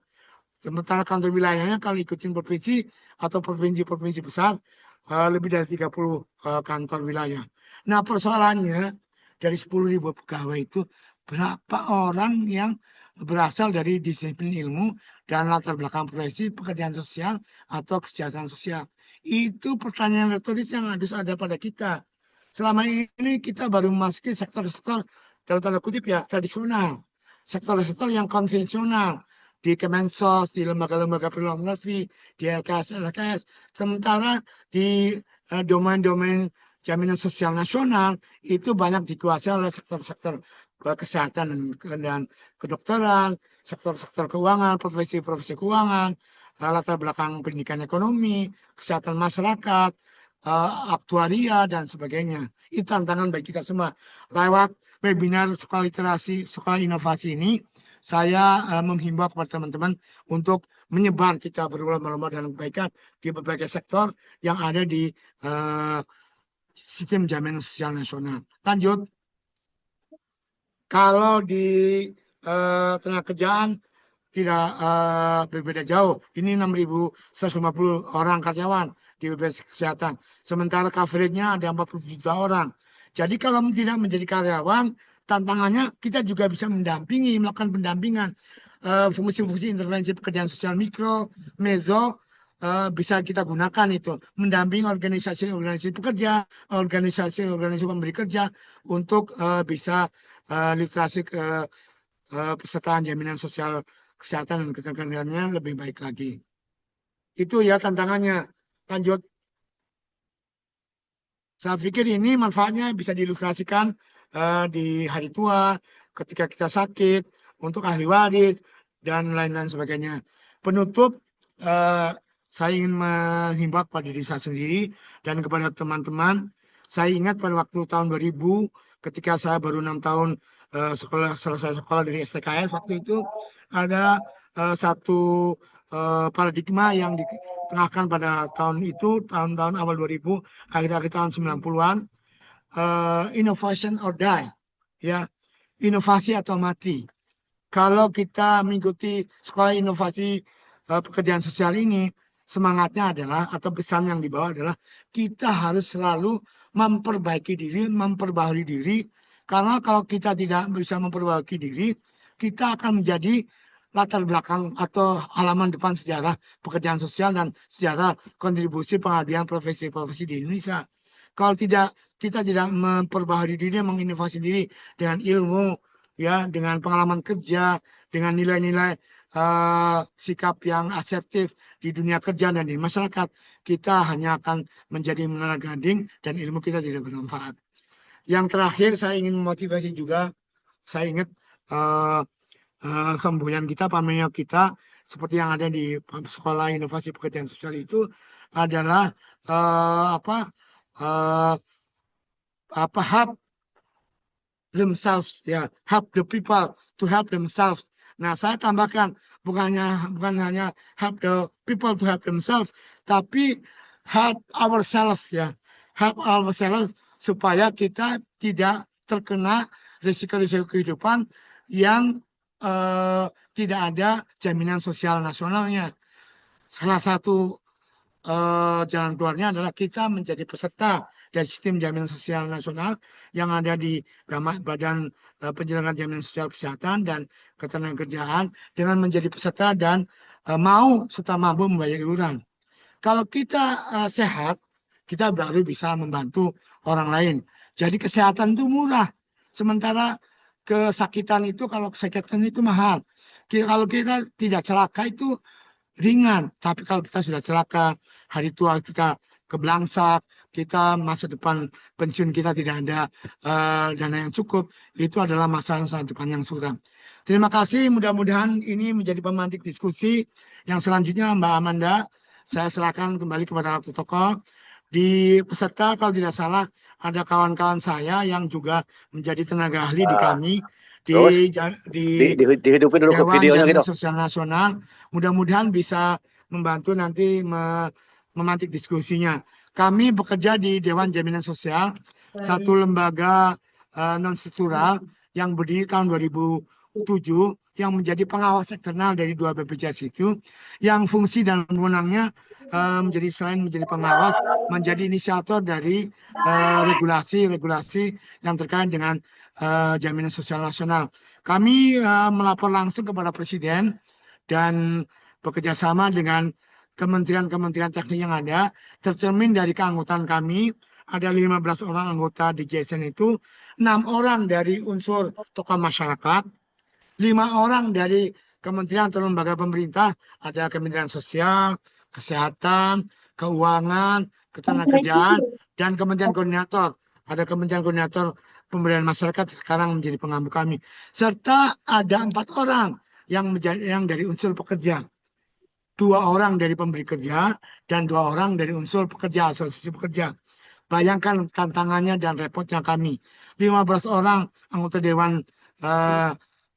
Sementara kantor wilayahnya kalau ikutin provinsi atau provinsi-provinsi besar, lebih dari 30 kantor wilayah. Nah, persoalannya dari 10.000 pegawai itu berapa orang yang berasal dari disiplin ilmu dan latar belakang profesi, pekerjaan sosial atau kesejahteraan sosial. Itu pertanyaan retoris yang harus ada pada kita. Selama ini kita baru memasuki sektor-sektor dalam tanda kutip ya tradisional, sektor-sektor yang konvensional di Kemensos, di lembaga-lembaga pornografi, di LKS. Sementara di domain-domain jaminan sosial nasional itu banyak dikuasai oleh sektor-sektor kesehatan dan kedokteran, sektor-sektor keuangan, profesi-profesi keuangan, latar belakang pendidikan ekonomi, kesehatan masyarakat, aktuaria, dan sebagainya. Itu tantangan bagi kita semua. Lewat webinar Sekolah Literasi, Sekolah Inovasi ini, saya menghimbau kepada teman-teman untuk menyebar kita berlomba-lomba dalam kebaikan di berbagai sektor yang ada di sistem jaminan sosial nasional. Lanjut, kalau di tenaga kerjaan tidak berbeda jauh. Ini 6.150 orang karyawan di BPJS Kesehatan. Sementara coverage-nya ada 40 juta orang. Jadi kalau tidak menjadi karyawan, tantangannya kita juga bisa mendampingi, melakukan pendampingan. Fungsi-fungsi intervensi pekerjaan sosial mikro, meso, bisa kita gunakan itu. Mendampingi organisasi-organisasi pekerja, organisasi-organisasi pemberi kerja untuk bisa literasi ke pesertaan jaminan sosial kesehatan dan ketenagaannya lebih baik lagi. Itu ya tantangannya. Lanjut. Saya pikir ini manfaatnya bisa diilustrasikan di hari tua, ketika kita sakit, untuk ahli waris, dan lain-lain sebagainya. Penutup, saya ingin menghimbau kepada diri saya sendiri dan kepada teman-teman. Saya ingat pada waktu tahun 2000, ketika saya baru 6 tahun selesai sekolah dari STKS, waktu itu ada satu paradigma yang ditengahkan pada tahun itu, tahun-tahun awal 2000, akhir-akhir tahun 90-an, innovation or die, ya, inovasi atau mati. Kalau kita mengikuti sekolah inovasi pekerjaan sosial ini, semangatnya adalah, atau pesan yang dibawa adalah, kita harus selalu memperbaiki diri, memperbaharui diri, karena kalau kita tidak bisa memperbaiki diri, kita akan menjadi latar belakang atau halaman depan sejarah pekerjaan sosial dan sejarah kontribusi pengabdian profesi-profesi di Indonesia. Kalau kita tidak memperbaharui diri, menginovasi diri dengan ilmu, ya, dengan pengalaman kerja, dengan nilai-nilai sikap yang asertif di dunia kerja dan di masyarakat, kita hanya akan menjadi menara gading dan ilmu kita tidak bermanfaat. Yang terakhir, saya ingin memotivasi juga. Saya ingat semboyan kita, pameo kita, seperti yang ada di Sekolah Inovasi Pekerjaan Sosial itu adalah help themselves, ya, help the people to help themselves. Nah, saya tambahkan bukan hanya help the people to help themselves, tapi help ourselves, ya, help ourselves supaya kita tidak terkena risiko-risiko kehidupan yang tidak ada jaminan sosial nasionalnya. Salah satu jalan keluarnya adalah kita menjadi peserta dari sistem jaminan sosial nasional yang ada di Badan Penyelenggara Jaminan Sosial Kesehatan dan Ketenagakerjaan, dengan menjadi peserta dan mau serta mampu membayar iuran. Kalau kita sehat, kita baru bisa membantu orang lain. Jadi kesehatan itu murah, sementara kesakitan itu, kalau kesakitan itu mahal. Kalau kita tidak celaka itu ringan, tapi kalau kita sudah celaka, hari tua kita kebelangsak, kita masa depan pensiun kita tidak ada dana yang cukup, itu adalah masa depan yang suram. Terima kasih, mudah-mudahan ini menjadi pemantik diskusi. Yang selanjutnya Mbak Amanda, saya serahkan kembali kepada protokol. Di peserta kalau tidak salah ada kawan-kawan saya yang juga menjadi tenaga ahli di kami dihidupin dulu Dewan videonya gitu. Jaminan Sosial Nasional. Mudah-mudahan bisa membantu nanti memantik diskusinya. Kami bekerja di Dewan Jaminan Sosial, satu lembaga non-struktural yang berdiri tahun 2007, yang menjadi pengawas eksternal dari dua BPJS itu, yang fungsi dan wewenangnya menjadi, selain menjadi pengawas, menjadi inisiator dari regulasi-regulasi yang terkait dengan jaminan sosial nasional. Kami melapor langsung kepada Presiden dan bekerja sama dengan kementerian-kementerian teknik yang ada. Tercermin dari keanggotaan kami, ada 15 orang anggota di JSN itu, 6 orang dari unsur tokoh masyarakat, 5 orang dari kementerian atau lembaga pemerintah, ada Kementerian Sosial, Kesehatan, Keuangan, Ketenagakerjaan, dan Kementerian Koordinator. ada Kementerian Koordinator Pemberdayaan Masyarakat sekarang menjadi pengampu kami. Serta ada 4 orang yang dari unsur pekerja. 2 orang dari pemberi kerja dan 2 orang dari unsur pekerja, asosiasi pekerja. Bayangkan tantangannya dan repotnya kami. 15 orang anggota Dewan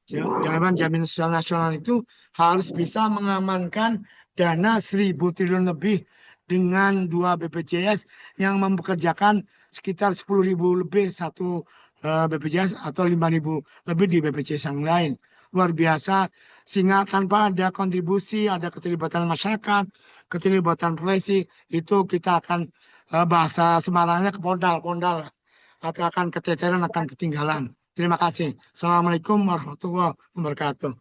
Jaminan Sosial Nasional itu harus bisa mengamankan dana 1.000 triliun lebih dengan 2 BPJS yang mempekerjakan sekitar 10.000 lebih satu BPJS atau 5.000 lebih di BPJS yang lain. Luar biasa, sehingga tanpa ada kontribusi, ada keterlibatan masyarakat, keterlibatan profesi, itu kita akan bahasa Semarangnya kepondal-pondal atau akan keteteran, akan ketinggalan. Terima kasih. Assalamualaikum warahmatullahi wabarakatuh.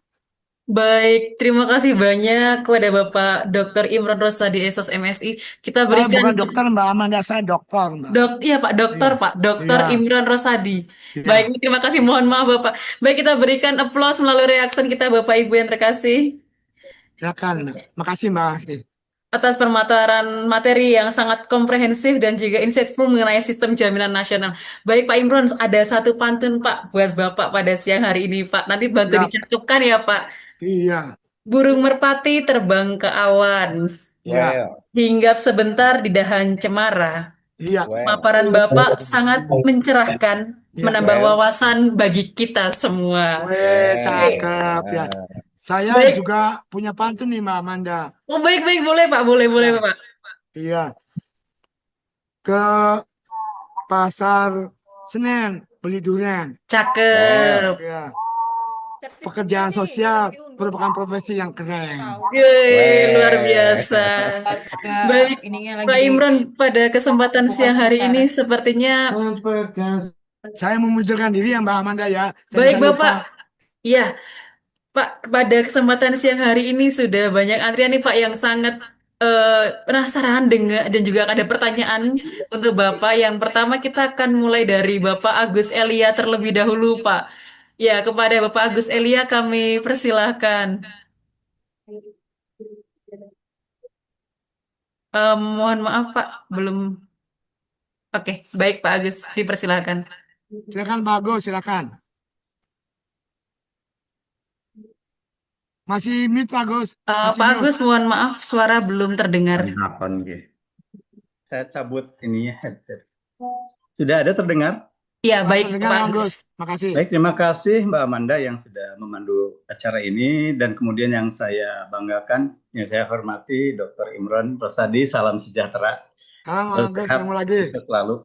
Baik, terima kasih banyak kepada Bapak Dr. Imron Rosadi Esos MSI. Kita Saya berikan bukan dokter Mbak Amanda, saya dokter Mbak. iya Pak Dokter, Iya, Pak Dr. iya, Imron Rosadi. Baik, iya. terima kasih. Mohon maaf Bapak. Baik, kita berikan aplaus melalui reaksi kita Bapak Ibu yang terkasih Silakan. Makasih Mbak. atas permataran materi yang sangat komprehensif dan juga insightful mengenai sistem jaminan nasional. Baik Pak Imron, ada satu pantun Pak buat Bapak pada siang hari ini Pak. Nanti bantu Siap. dicantumkan ya Pak. Iya, Burung merpati terbang ke awan, iya, Well, hinggap sebentar di dahan cemara. iya, well, Paparan Bapak sangat mencerahkan, iya. menambah well, wawasan bagi kita semua. Weh, cakep ya. well. Saya Baik, juga punya pantun nih Mbak Amanda. oh baik boleh Pak, boleh Ya, Pak. iya. Ke pasar Senen beli durian. Cakep. Ya, pekerjaan sosial merupakan profesi yang keren. Yeay, luar biasa. Baik, ininya Pak lagi Imron, pada kesempatan siang hari ini sepertinya Saya memunculkan diri ya Mbak Amanda ya. Tadi baik saya lupa. Bapak. Iya, Pak, pada kesempatan siang hari ini sudah banyak antrian nih Pak yang sangat penasaran dengan dan juga ada pertanyaan untuk Bapak. Yang pertama kita akan mulai dari Bapak Agus Elia terlebih dahulu Pak. Ya, kepada Bapak Agus Elia kami persilahkan. Mohon maaf Pak, belum. Oke, baik Pak Agus, dipersilahkan. Silakan Pak Agus, silakan. Masih mute Pak Agus, masih Pak mute. Agus, mohon maaf suara belum terdengar. Harapan gitu. Saya cabut ininya headset. Sudah ada terdengar? Ya, baik Terdengar Pak Pak Agus. Agus. Makasih. Baik, terima kasih Mbak Amanda yang sudah memandu acara ini dan kemudian yang saya banggakan, yang saya hormati Dr. Imron Rosadi, salam sejahtera, Sekarang Pak Agus sehat, ketemu lagi. sukses selalu.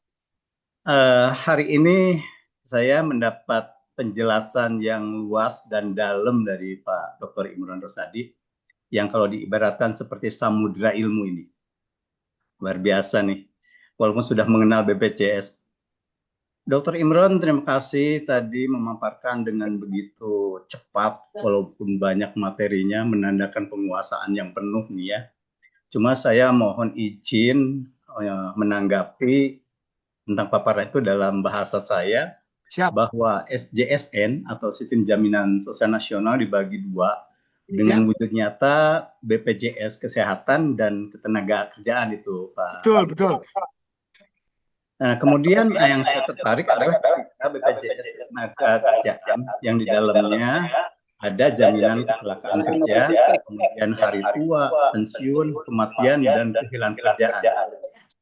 Hari ini saya mendapat penjelasan yang luas dan dalam dari Pak Dr. Imron Rosadi, yang kalau diibaratkan seperti samudra ilmu ini. Luar biasa nih, walaupun sudah mengenal BPJS. Dr. Imron, terima kasih tadi memaparkan dengan begitu cepat, walaupun banyak materinya, menandakan penguasaan yang penuh nih ya. Cuma saya mohon izin menanggapi tentang paparan itu dalam bahasa saya. Siap. Bahwa SJSN atau Sistem Jaminan Sosial Nasional dibagi dua dengan wujud nyata BPJS Kesehatan dan Ketenagakerjaan itu Pak. Betul. Nah, kemudian yang saya tertarik adalah BPJS Ketenagakerjaan yang di dalamnya ada jaminan kecelakaan kerja, kemudian hari tua, pensiun, kematian, dan kehilangan kerjaan.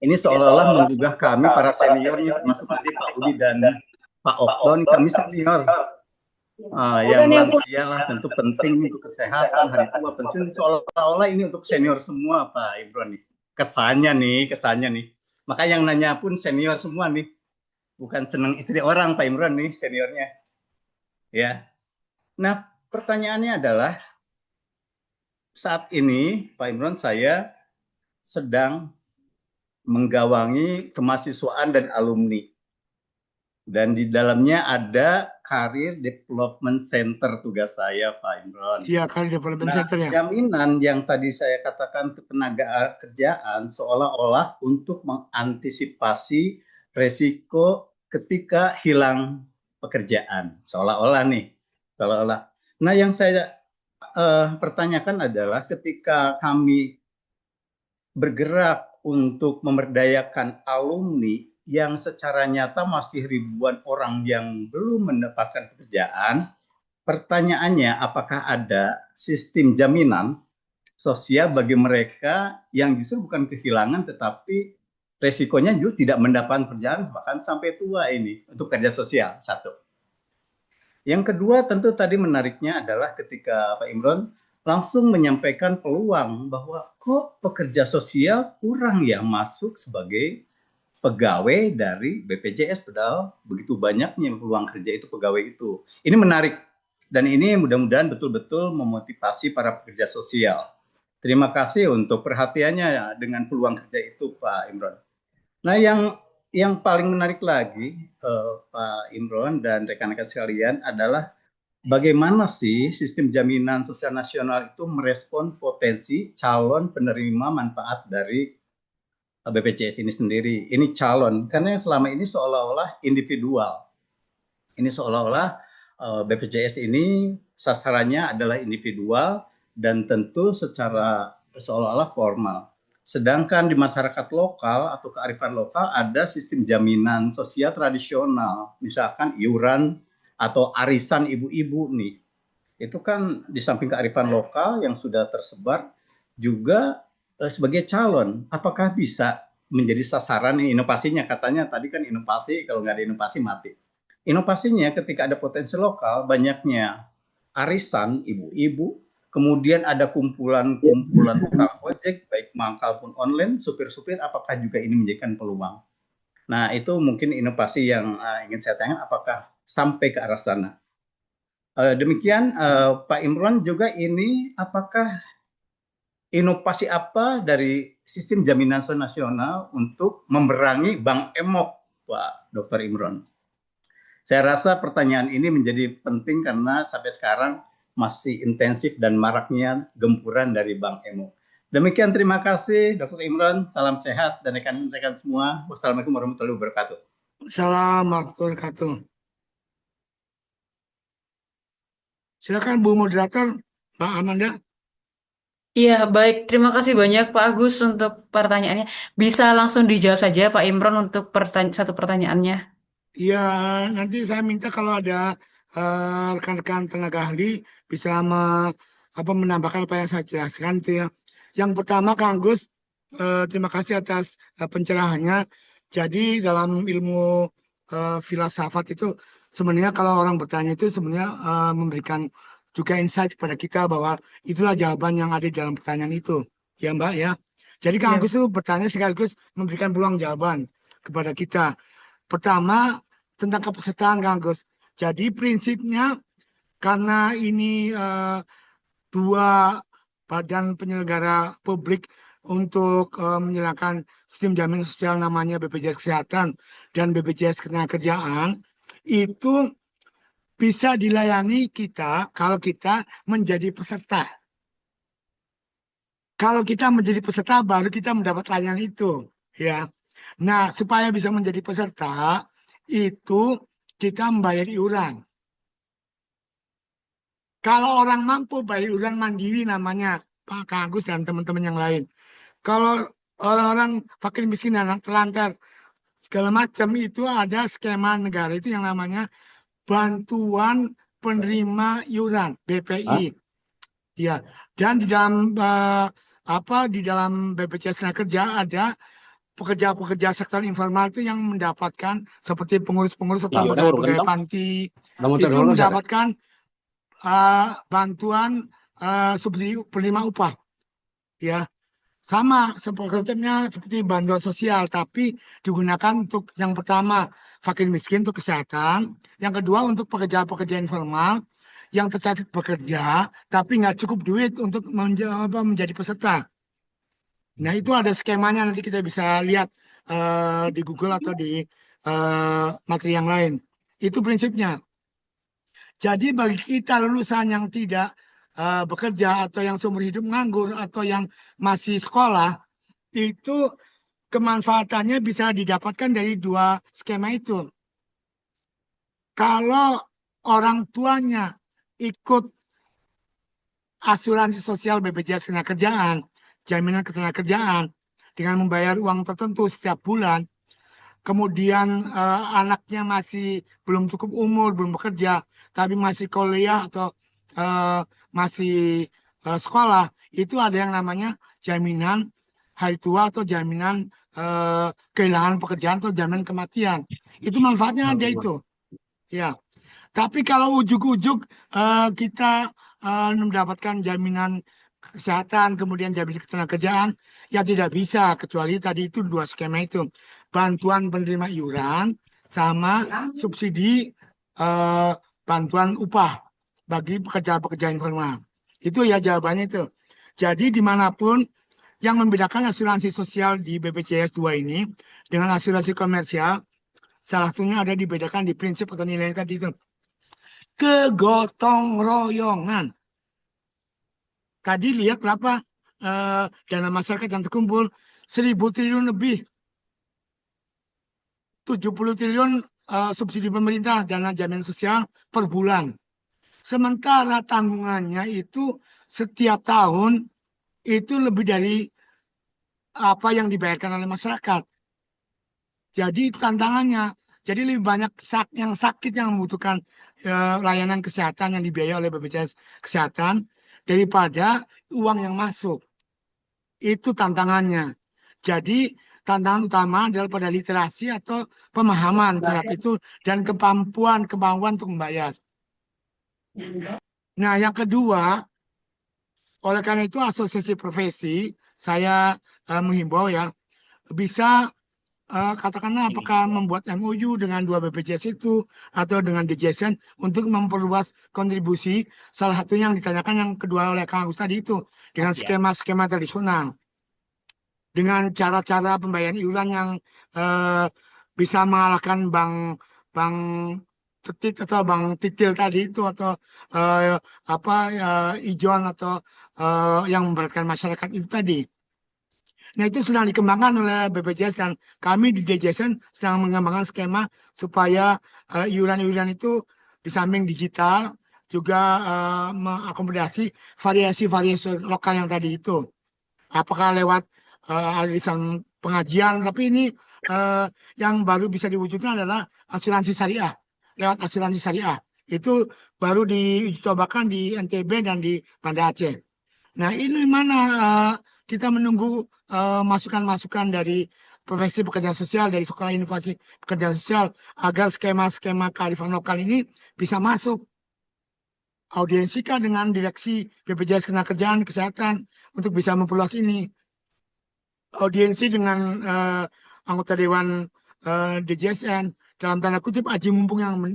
Ini seolah-olah menggugah kami para seniornya, termasuk nanti Pak Udi dan Pak Okton, kami senior. Yang lansia lah tentu penting untuk kesehatan, hari tua, pensiun, seolah-olah ini untuk senior semua Pak Imron nih. Kesannya nih. Maka yang nanya pun senior semua nih. Bukan senang istri orang Pak Imron nih seniornya. Ya. Nah, pertanyaannya adalah saat ini Pak Imron saya sedang menggawangi kemahasiswaan dan alumni. Dan di dalamnya ada Career Development Center tugas saya, Pak Imron. Iya, Career Development Center ya. Jaminan yang tadi saya katakan ketenaga kerjaan seolah-olah untuk mengantisipasi resiko ketika hilang pekerjaan. Seolah-olah. Nah, yang saya pertanyakan adalah ketika kami bergerak untuk memberdayakan alumni yang secara nyata masih ribuan orang yang belum mendapatkan pekerjaan. Pertanyaannya, apakah ada sistem jaminan sosial bagi mereka yang justru bukan kehilangan tetapi resikonya juga tidak mendapatkan pekerjaan bahkan sampai tua ini untuk kerja sosial? Satu. Yang kedua tentu tadi menariknya adalah ketika Pak Imron langsung menyampaikan peluang bahwa kok pekerja sosial kurang ya masuk sebagai pegawai dari BPJS, padahal begitu banyaknya peluang kerja itu pegawai itu. Ini menarik dan ini mudah-mudahan betul-betul memotivasi para pekerja sosial. Terima kasih untuk perhatiannya dengan peluang kerja itu, Pak Imron. Nah, yang paling menarik lagi, Pak Imron dan rekan-rekan sekalian, adalah bagaimana sih sistem jaminan sosial nasional itu merespon potensi calon penerima manfaat dari BPJS ini sendiri. Ini calon, karena selama ini seolah-olah individual. Ini seolah-olah BPJS ini sasarannya adalah individual dan tentu secara seolah-olah formal. Sedangkan di masyarakat lokal atau kearifan lokal ada sistem jaminan sosial tradisional, misalkan iuran atau arisan ibu-ibu nih. Itu kan di samping kearifan lokal yang sudah tersebar juga sebagai calon. Apakah bisa menjadi sasaran inovasinya? Katanya tadi kan inovasi, kalau nggak ada inovasi mati. Inovasinya ketika ada potensi lokal, banyaknya arisan ibu-ibu, kemudian ada kumpulan-kumpulan tukang ojek, baik mangkal pun online, supir-supir, apakah juga ini menjadikan peluang? Nah, itu mungkin inovasi yang ingin saya tanyakan, apakah sampai ke arah sana? Demikian Pak Imron juga ini, apakah inovasi apa dari sistem jaminan sosial nasional untuk memerangi Bank Emok, Pak Dr. Imron? Saya rasa pertanyaan ini menjadi penting karena sampai sekarang masih intensif dan maraknya gempuran dari Bank Emok. Demikian, terima kasih Dr. Imron, salam sehat dan rekan-rekan semua. Wassalamualaikum warahmatullahi wabarakatuh. Salam warahmatullahi wabarakatuh. Silakan Bu Moderator, Mbak Amanda. Iya, baik. Terima kasih banyak Pak Agus untuk pertanyaannya. Bisa langsung dijawab saja Pak Imron untuk satu pertanyaannya. Iya, nanti saya minta kalau ada rekan-rekan tenaga ahli bisa menambahkan apa yang saya jelaskan itu ya. Yang pertama, Kang Agus, terima kasih atas pencerahannya. Jadi dalam ilmu filsafat itu sebenarnya kalau orang bertanya itu sebenarnya memberikan juga insight kepada kita bahwa itulah jawaban yang ada di dalam pertanyaan itu, ya Mbak ya. Jadi Kang Ya. Agus itu bertanya sekaligus memberikan peluang jawaban kepada kita. Pertama, tentang kepesertaan Kang Agus. Jadi prinsipnya karena ini dua badan penyelenggara publik untuk menjalankan sistem jaminan sosial namanya BPJS Kesehatan dan BPJS Ketenagakerjaan, itu bisa dilayani kita kalau kita menjadi peserta. Kalau kita menjadi peserta baru kita mendapat layanan itu, ya. Nah, supaya bisa menjadi peserta itu kita membayar iuran. Kalau orang mampu bayar iuran mandiri namanya Pak Kang Agus dan teman-teman yang lain. Kalau orang-orang fakir miskin dan anak terlantar segala macam itu ada skema negara itu yang namanya bantuan penerima iuran BPI. Ya, dan di dalam di dalam BPJS Tenagakerja ada pekerja-pekerja sektor informal itu yang mendapatkan seperti pengurus-pengurus atau pegawai panti itu mendapatkan bantuan subsidi penerima upah. Ya, sama seperti bantuan sosial, tapi digunakan untuk yang pertama fakir miskin untuk kesehatan, yang kedua untuk pekerja-pekerja informal yang tercatat bekerja tapi nggak cukup duit untuk menjadi peserta. Nah, itu ada skemanya, nanti kita bisa lihat di Google atau di materi yang lain. Itu prinsipnya. Jadi bagi kita lulusan yang tidak bekerja atau yang seumur hidup nganggur atau yang masih sekolah, itu kemanfaatannya bisa didapatkan dari dua skema itu. Kalau orang tuanya ikut asuransi sosial BPJS Ketenagakerjaan, jaminan ketenagakerjaan dengan membayar uang tertentu setiap bulan, kemudian anaknya masih belum cukup umur, belum bekerja, tapi masih kuliah atau eh, masih sekolah, itu ada yang namanya jaminan hari tua atau jaminan kehilangan pekerjaan atau jaminan kematian. Itu manfaatnya ada itu. Ya, tapi kalau ujuk-ujuk kita mendapatkan jaminan kesehatan, kemudian jaminan ketenagakerjaan, ya tidak bisa kecuali tadi itu dua skema itu, bantuan penerima iuran sama subsidi eh, bantuan upah bagi pekerja-pekerja informal. Itu ya jawabannya itu. Jadi dimanapun yang membedakan asuransi sosial di BPJS 2 ini dengan asuransi komersial, salah satunya ada dibedakan di prinsip atau nilai tadi itu. Kegotong royongan. Tadi lihat berapa dana masyarakat yang terkumpul, 1.000 triliun lebih, 70 triliun subsidi pemerintah dana jaminan sosial per bulan. Sementara tanggungannya itu setiap tahun itu lebih dari apa yang dibayarkan oleh masyarakat. Jadi tantangannya, jadi lebih banyak yang sakit yang membutuhkan layanan kesehatan yang dibiayai oleh BPJS Kesehatan daripada uang yang masuk. Itu tantangannya. Jadi tantangan utama adalah pada literasi atau pemahaman terhadap itu dan kemampuan untuk membayar. Nah, yang kedua, oleh karena itu asosiasi profesi saya menghimbau ya bisa katakanlah apakah membuat MOU dengan dua BPJS itu atau dengan DJSN untuk memperluas kontribusi, salah satu yang ditanyakan yang kedua oleh Kang Agus tadi itu dengan skema-skema tradisional, dengan cara-cara pembayaran iuran yang bisa mengalahkan bank tetit atau bank titil tadi itu atau apa ijon atau yang memberatkan masyarakat itu tadi. Nah, itu sedang dikembangkan oleh BPJS dan kami di DJSN sedang mengembangkan skema supaya iuran-iuran itu di samping digital juga mengakomodasi variasi-variasi lokal yang tadi itu. Apakah lewat arisan pengajian, tapi ini yang baru bisa diwujudkan adalah asuransi syariah. Lewat asuransi syariah. Itu baru dicobakan di NTB dan di Banda Aceh. Nah, ini mana kita menunggu masukan-masukan dari profesi pekerja sosial, dari Sekolah Inovasi Pekerja Sosial, agar skema-skema kearifan lokal ini bisa masuk. Audiensikan dengan direksi BPJS Ketenagakerjaan Kesehatan untuk bisa memperluas ini. Audiensi dengan anggota Dewan DJSN dalam tanda kutip aji mumpung yang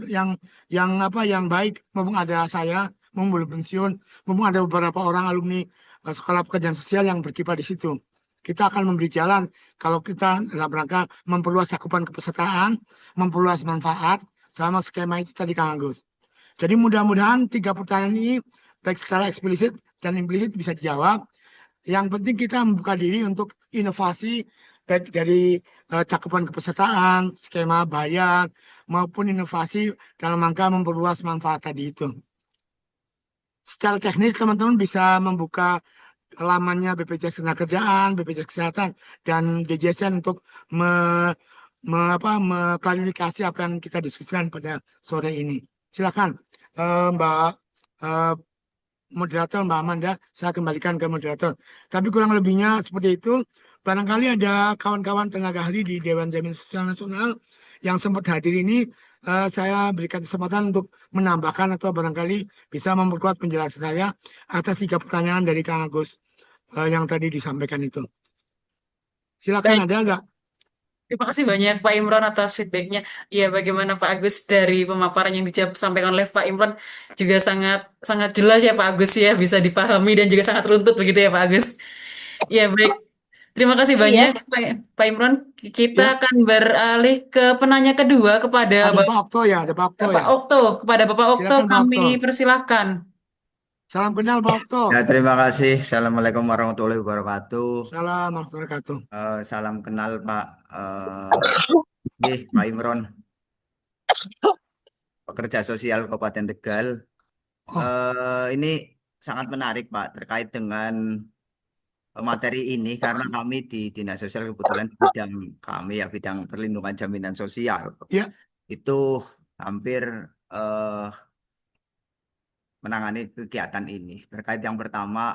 baik, mumpung ada saya, mumpung belum pensiun, mumpung ada beberapa orang alumni Sekolah Pekerjaan Sosial yang berkiprah di situ. Kita akan memberi jalan kalau kita dalam rangka memperluas cakupan kepesertaan, memperluas manfaat, sama skema itu tadi Kang Agus. Jadi mudah-mudahan 3 pertanyaan ini baik secara eksplisit dan implisit bisa dijawab. Yang penting kita membuka diri untuk inovasi baik dari cakupan kepesertaan, skema bayar, maupun inovasi dalam rangka memperluas manfaat tadi itu. Secara teknis teman-teman bisa membuka lamannya BPJS Ketenagakerjaan, BPJS Kesehatan, dan DJSN untuk mengklarifikasi apa yang kita diskusikan pada sore ini. Silakan Mbak moderator, Mbak Amanda, saya kembalikan ke moderator. Tapi kurang lebihnya seperti itu. Barangkali ada kawan-kawan tenaga ahli di Dewan Jaminan Sosial Nasional yang sempat hadir ini, saya berikan kesempatan untuk menambahkan atau barangkali bisa memperkuat penjelasan saya atas 3 pertanyaan dari Kang Agus yang tadi disampaikan itu. Silakan, Baik. ada nggak? Terima kasih banyak Pak Imron atas feedbacknya. Ya, bagaimana Pak Agus dari pemaparan yang disampaikan oleh Pak Imron juga sangat sangat jelas ya Pak Agus ya, bisa dipahami dan juga sangat runtut begitu ya Pak Agus. Ya, baik. Terima kasih banyak Iya, Pak Imron. Kita Ya, akan beralih ke penanya kedua kepada ada Pak Okto ya, ada Pak Okto Bapak ya. Okto. Kepada Bapak Okto Silakan Pak kami Okto. persilahkan. Salam kenal Pak Okto. Ya, terima kasih. Assalamualaikum warahmatullahi wabarakatuh. Salam warahmatullahi wabarakatuh. Salam kenal Pak Pak Imron, pekerja sosial Kabupaten Tegal. Oh. Ini sangat menarik Pak terkait dengan materi ini karena kami di Dinas Sosial kebetulan di bidang kami ya bidang perlindungan jaminan sosial Ya, itu hampir eh, menangani kegiatan ini. Terkait yang pertama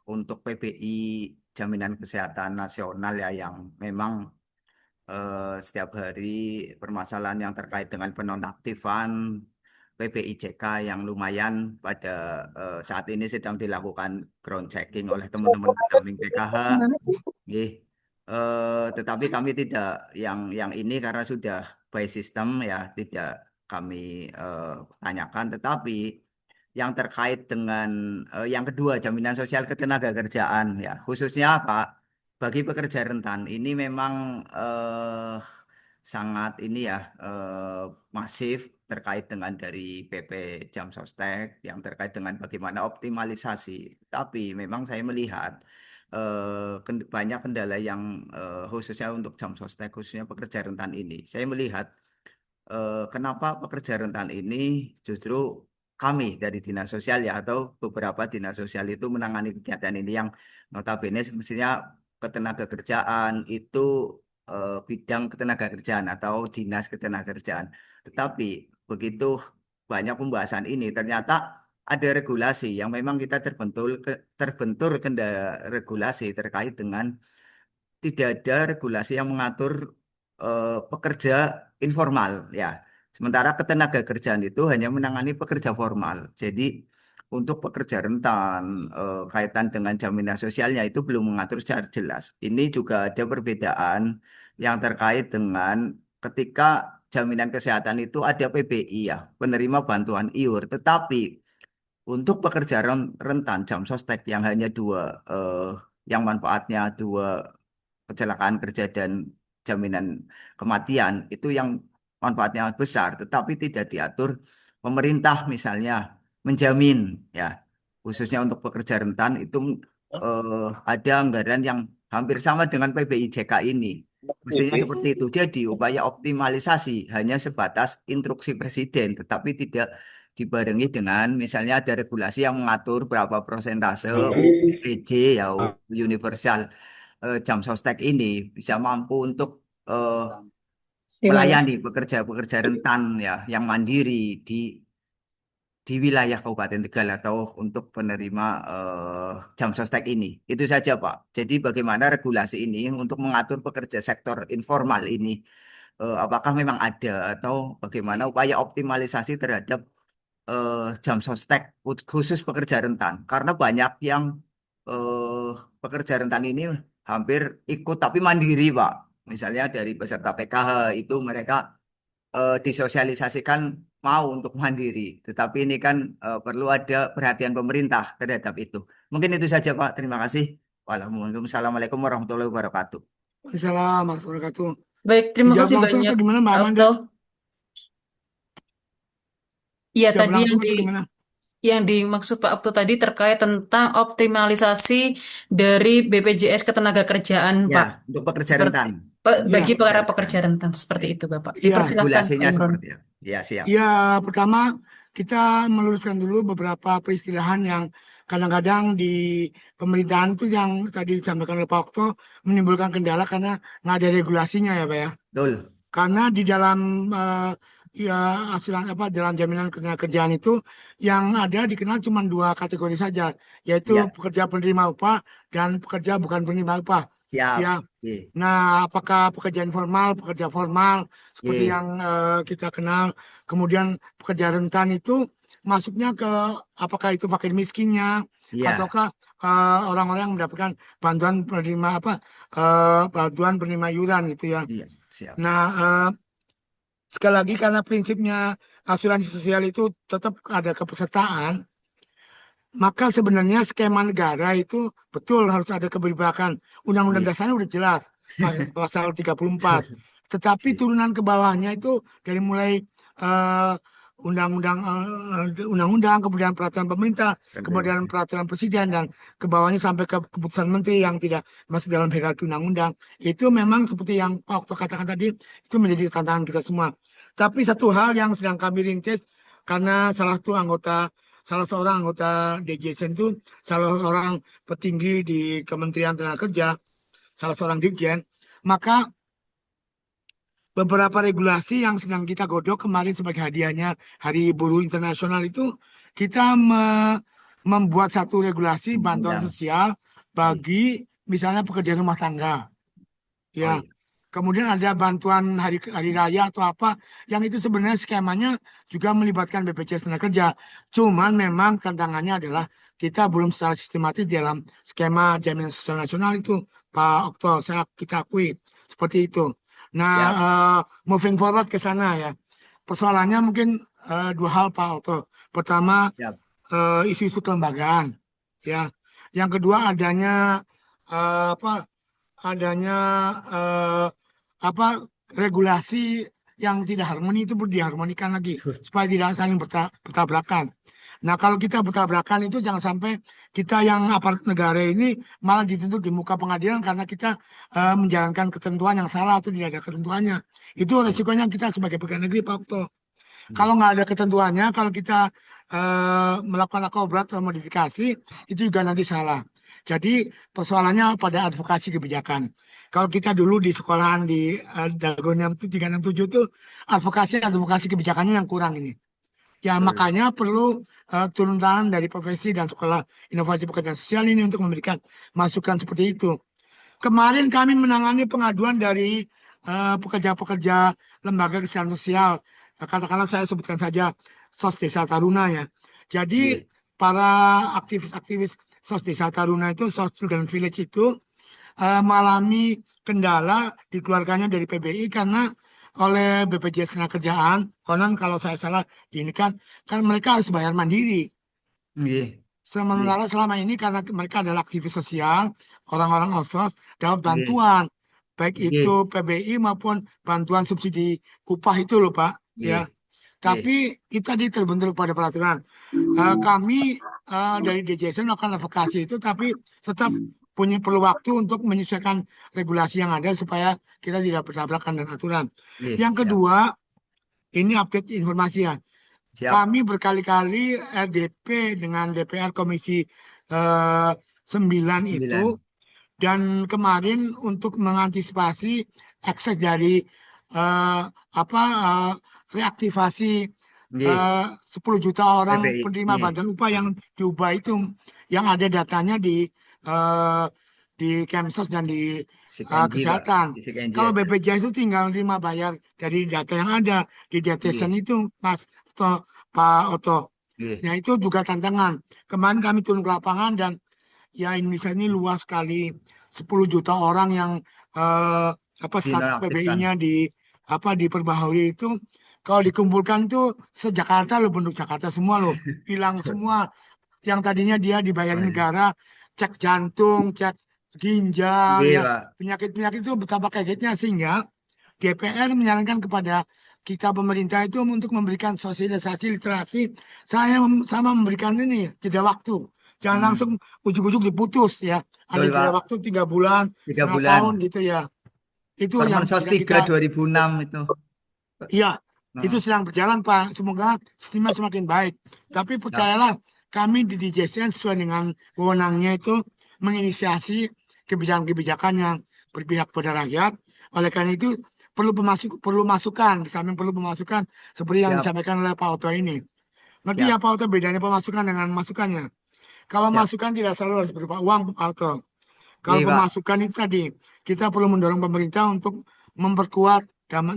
untuk PBI Jaminan Kesehatan Nasional ya yang memang setiap hari permasalahan yang terkait dengan penonaktifan PBIJK yang lumayan pada saat ini sedang dilakukan ground checking oleh teman-teman pendamping PKH. Nggih. Tetapi kami tidak yang ini karena sudah by system ya tidak kami tanyakan. Tetapi yang terkait dengan yang kedua jaminan sosial ketenagakerjaan ya khususnya apa bagi pekerja rentan ini memang sangat ini ya masif terkait dengan dari PP Jam Sostek yang terkait dengan bagaimana optimalisasi. Tapi memang saya melihat banyak kendala yang khususnya untuk Jam Sostek khususnya pekerja rentan ini. Saya melihat kenapa pekerja rentan ini justru kami dari dinas sosial ya atau beberapa dinas sosial itu menangani kegiatan ini yang notabene semestinya ketenagakerjaan itu bidang ketenagakerjaan atau dinas ketenagakerjaan. Tetapi begitu banyak pembahasan ini ternyata ada regulasi yang memang kita terbentur regulasi terkait dengan tidak ada regulasi yang mengatur pekerja informal ya. Sementara ketenagakerjaan itu hanya menangani pekerja formal. Jadi untuk pekerja rentan kaitan dengan jaminan sosialnya itu belum mengatur secara jelas. Ini juga ada perbedaan yang terkait dengan ketika jaminan kesehatan itu ada PBI ya, penerima bantuan iur. Tetapi untuk pekerja rentan jam sostek yang hanya dua, yang manfaatnya dua kecelakaan kerja dan jaminan kematian itu yang manfaatnya besar, tetapi tidak diatur pemerintah misalnya menjamin ya khususnya untuk pekerja rentan itu ada anggaran yang hampir sama dengan PBIJK ini. Mestinya seperti itu. Jadi upaya optimalisasi hanya sebatas instruksi presiden, tetapi tidak dibarengi dengan misalnya ada regulasi yang mengatur berapa persentase UPJ ya universal jam sostek ini bisa mampu untuk eh, melayani pekerja-pekerja rentan ya yang mandiri di wilayah Kabupaten Tegal atau untuk penerima jam sostek ini. Itu saja, Pak. Jadi bagaimana regulasi ini untuk mengatur pekerja sektor informal ini, apakah memang ada atau bagaimana upaya optimalisasi terhadap jam sostek khusus pekerja rentan? Karena banyak yang eh, pekerja rentan ini hampir ikut tapi mandiri, Pak. Misalnya dari peserta PKH itu mereka disosialisasikan mau untuk mandiri, tetapi ini kan perlu ada perhatian pemerintah terhadap itu. Mungkin itu saja, Pak. Terima kasih. Wassalamualaikum warahmatullahi wabarakatuh. Assalamualaikum warahmatullahi wabarakatuh. Baik, terima Dijawab kasih langsung banyak, atau gimana Mbak Pak Amanda? Okto. Iya, Jawab tadi langsung atau gimana? yang dimaksud Pak Okto tadi terkait tentang optimalisasi dari BPJS Ketenagakerjaan, Ya, Pak. untuk pekerja Seperti rentan. bagi Ya, para Pekerja pekerja rentan. rentan seperti itu, Bapak. ya, Dipersilakan, Pak Regulasinya Imron. seperti itu. Ya, siap. ya. Pertama kita meluruskan dulu beberapa peristilahan yang kadang-kadang di pemerintahan itu yang tadi disampaikan oleh Pak Okto menimbulkan kendala karena nggak ada regulasinya ya, Pak ya. Betul. Karena di dalam ya asuransi apa dalam jaminan ketenagakerjaan itu yang ada dikenal cuma dua kategori saja, yaitu Ya, pekerja penerima upah dan pekerja bukan penerima upah. siap. Ya. Oke. Nah, apakah pekerja informal, pekerja formal seperti Oke. yang kita kenal, kemudian pekerja rentan itu masuknya ke apakah itu fakir miskinnya Iya, ataukah orang-orang yang mendapatkan bantuan penerima apa bantuan penerima iuran gitu ya. iya, siap. Nah, sekali lagi karena prinsipnya asuransi sosial itu tetap ada kepesertaan, maka sebenarnya skema negara itu betul harus ada keberpihakan. Undang-undang Oke. dasarnya udah jelas, pasal 34. Betul. Tetapi Oke. turunan ke bawahnya itu dari mulai eh, undang-undang undang-undang, kemudian peraturan pemerintah, kemudian peraturan presiden dan ke bawahnya sampai ke keputusan menteri yang tidak masuk dalam hierarki undang-undang. Itu memang seperti yang Pak Okto katakan tadi, itu menjadi tantangan kita semua. Tapi satu hal yang sedang kami rintis karena salah satu anggota salah seorang anggota DJSN itu, salah seorang petinggi di Kementerian Tenaga Kerja, salah seorang dirjen, maka beberapa regulasi yang sedang kita godok kemarin sebagai hadiahnya Hari Buruh Internasional itu, kita membuat satu regulasi bantuan Undang. sosial bagi misalnya pekerja rumah tangga. Oh Ya, iya. kemudian ada bantuan hari raya atau apa, yang itu sebenarnya skemanya juga melibatkan BPJS Tenaga Kerja. Cuman memang tantangannya adalah kita belum secara sistematis dalam skema jaminan sosial nasional itu, Pak Okto, kita akui seperti itu. Nah, Siap. moving forward ke sana ya. Persoalannya mungkin dua hal, Pak Okto. Pertama, Siap. isu-isu kelembagaan, ya. Yang kedua adanya apa? Adanya eh, apa regulasi yang tidak harmoni itu perlu diharmonikan lagi Tuh. supaya tidak saling bertabrakan. Nah, kalau kita bertabrakan itu jangan sampai kita yang aparat negara ini malah dituntut di muka pengadilan karena kita menjalankan ketentuan yang salah atau tidak ada ketentuannya. Itu Iya. resikonya kita sebagai pegawai negeri, Pak Okto. Kalau Iya. nggak ada ketentuannya, kalau kita melakukan akobrat atau modifikasi, itu juga nanti salah. Jadi persoalannya pada advokasi kebijakan. Kalau kita dulu di sekolahan di Dagon 367 itu advokasi kebijakannya yang kurang ini. Ya, Betul. makanya perlu turun tangan dari profesi dan sekolah inovasi pekerjaan sosial ini untuk memberikan masukan seperti itu. Kemarin kami menangani pengaduan dari pekerja-pekerja lembaga kesehatan sosial. Katakanlah saya sebutkan saja SOS Desa Taruna ya. Jadi Iya. para aktivis-aktivis SOS Desa Taruna itu, SOS Children Village itu mengalami kendala dikeluarkannya dari PBI karena oleh BPJS Ketenagakerjaan, konon kalau saya salah ini kan mereka harus bayar mandiri. Iya. Iya. Sementara selama ini karena mereka adalah aktivis sosial, orang-orang OSOS dapat Iya. bantuan, baik Iya. itu PBI maupun bantuan subsidi upah itu loh Pak, Iya. ya. Iya. Tapi kita terbentur pada peraturan. Kami dari DJSN melakukan advokasi itu, tapi tetap perlu waktu untuk menyesuaikan regulasi yang ada supaya kita tidak bertabrakan dengan aturan. Iya. Yang Siap. kedua, ini update informasi ya. Siap. Kami berkali-kali RDP dengan DPR Komisi 9 itu, 9. dan kemarin untuk mengantisipasi akses dari reaktivasi Iya. 10 juta orang PBI. penerima Iya. bantuan upah yang diubah itu, yang ada datanya di Kemsos dan di Sikenji, Pak. kesehatan. Di Sikenji Kalau ada. BPJS itu tinggal terima bayar dari data yang ada di DTSN Iya. itu, Mas atau Pak Oto. Iya. Nah, itu juga tantangan. Kemarin kami turun ke lapangan dan ya Indonesia ini luas sekali, 10 juta orang yang status Dinonaktifkan. PBI-nya diperbaharui itu. Kalau dikumpulkan tuh se-Jakarta loh, penduduk Jakarta semua loh, hilang semua. Yang tadinya dia dibayar Wah, negara, cek jantung, cek ginjal, iya, ya Pak. penyakit-penyakit itu betapa kagetnya, sehingga DPR menyarankan kepada kita pemerintah itu untuk memberikan sosialisasi literasi, sama memberikan ini jeda waktu. Jangan langsung ujuk-ujuk diputus ya. Ada Betul, jeda Pak. waktu 3 bulan, 3 setengah bulan. tahun gitu ya. Itu yang Permensos sedang 3 kita, 2006 itu. iya, itu Nah, sedang berjalan Pak. Semoga sistemnya semakin baik. Tapi siap. percayalah, kami di DJSN sesuai dengan wewenangnya itu menginisiasi kebijakan-kebijakan yang berpihak pada rakyat. Oleh karena itu perlu masukan, di samping perlu pemasukan seperti yang Siap. disampaikan oleh Pak Oto ini. Ngerti Siap. ya Pak Oto bedanya pemasukan dengan masukannya? Kalau Siap. masukan tidak selalu harus berupa uang, Pak Oto. Kalau Iya, Pak. pemasukan itu tadi, kita perlu mendorong pemerintah untuk memperkuat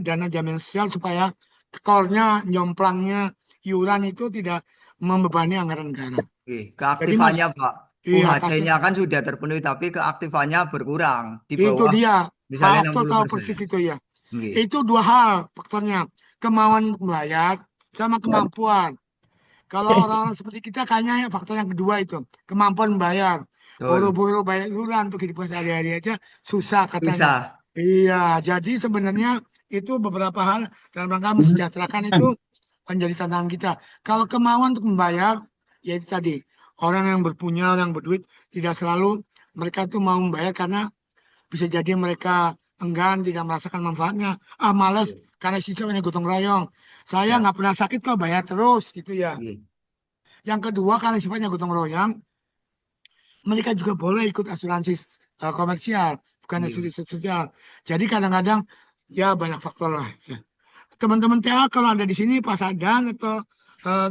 dana jaminan sosial supaya tekornya, nyomplangnya, iuran itu tidak membebani anggaran negara. Oke, Jadi Mas, keaktifannya, Pak. iya kasih. UHC-nya kan sudah terpenuhi, tapi keaktifannya berkurang di Itu bawah dia, Pak misalnya Okto tahu persis 60%. itu ya. Oke. Itu dua hal faktornya, kemauan untuk membayar sama kemampuan. Kalau orang-orang seperti kita kayaknya faktor yang kedua itu, kemampuan membayar. Betul. Boro-boro bayar iuran untuk hidup sehari-hari aja susah katanya. Bisa. Iya, jadi sebenarnya itu beberapa hal dalam rangka mensejahterakan itu menjadi tantangan kita. Kalau kemauan untuk membayar, ya itu tadi, orang yang berpunya, orang yang berduit, tidak selalu mereka itu mau membayar karena bisa jadi mereka enggan, tidak merasakan manfaatnya. Ah, males, karena sisanya gotong royong. Saya Siap. nggak pernah sakit kok, bayar terus gitu ya. Oke. Yang kedua, karena sifatnya gotong royong, mereka juga boleh ikut asuransi komersial, bukan Iya. asuransi sosial. Jadi kadang-kadang ya banyak faktor lah. Ya. Teman-teman TA kalau ada di sini, Pak Sadan atau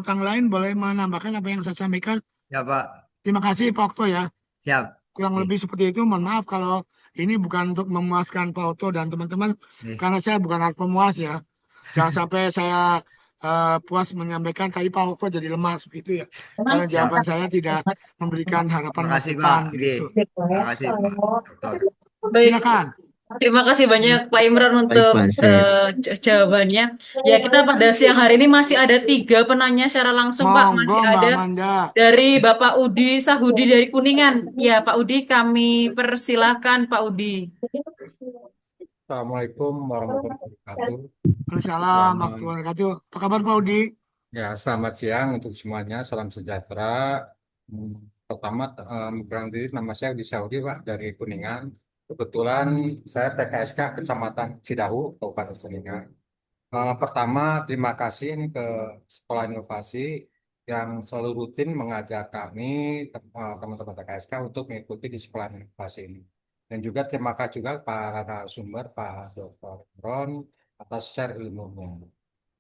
tang lain boleh menambahkan apa yang saya sampaikan. Ya, Pak. Terima kasih Pak Okto ya. Siap. Kurang Oke. lebih seperti itu. Mohon maaf kalau ini bukan untuk memuaskan Pak Okto dan teman-teman, Oke. karena saya bukan harus pemuas ya. Jangan sampai saya puas menyampaikan, tapi Pak Okto jadi lemas begitu ya. Karena jawaban Siap. saya tidak memberikan harapan Terima masa kasih, Pak. depan Oke. begitu. Terima kasih, Pak Dokter. Baik, Silakan. terima kasih banyak Pak Imron Baik, untuk Pak Chef. jawabannya. Ya, kita pada siang hari ini masih ada 3 penanya secara langsung, Pak. Monggo Masih Mbak ada Amanda. dari Bapak Udi Sahudi dari Kuningan. Ya, Pak Udi, kami persilahkan Pak Udi. Assalamualaikum warahmatullahi wabarakatuh. Waalaikumsalam Selamat, warahmatullahi wabarakatuh. Apa kabar Pak Udi? selamat siang untuk semuanya. Salam sejahtera. Pertama, berang diri nama saya di Saudi, Pak, dari Kuningan. Kebetulan saya TKSK Kecamatan Cidahu, Kabupaten Kuningan. Pertama, terima kasih ini ke Sekolah Inovasi yang selalu rutin mengajak kami, teman-teman TKSK, untuk mengikuti di Sekolah Inovasi ini. Dan juga terima kasih juga para narasumber, Pak Dr. Ron, atas share ilmunya.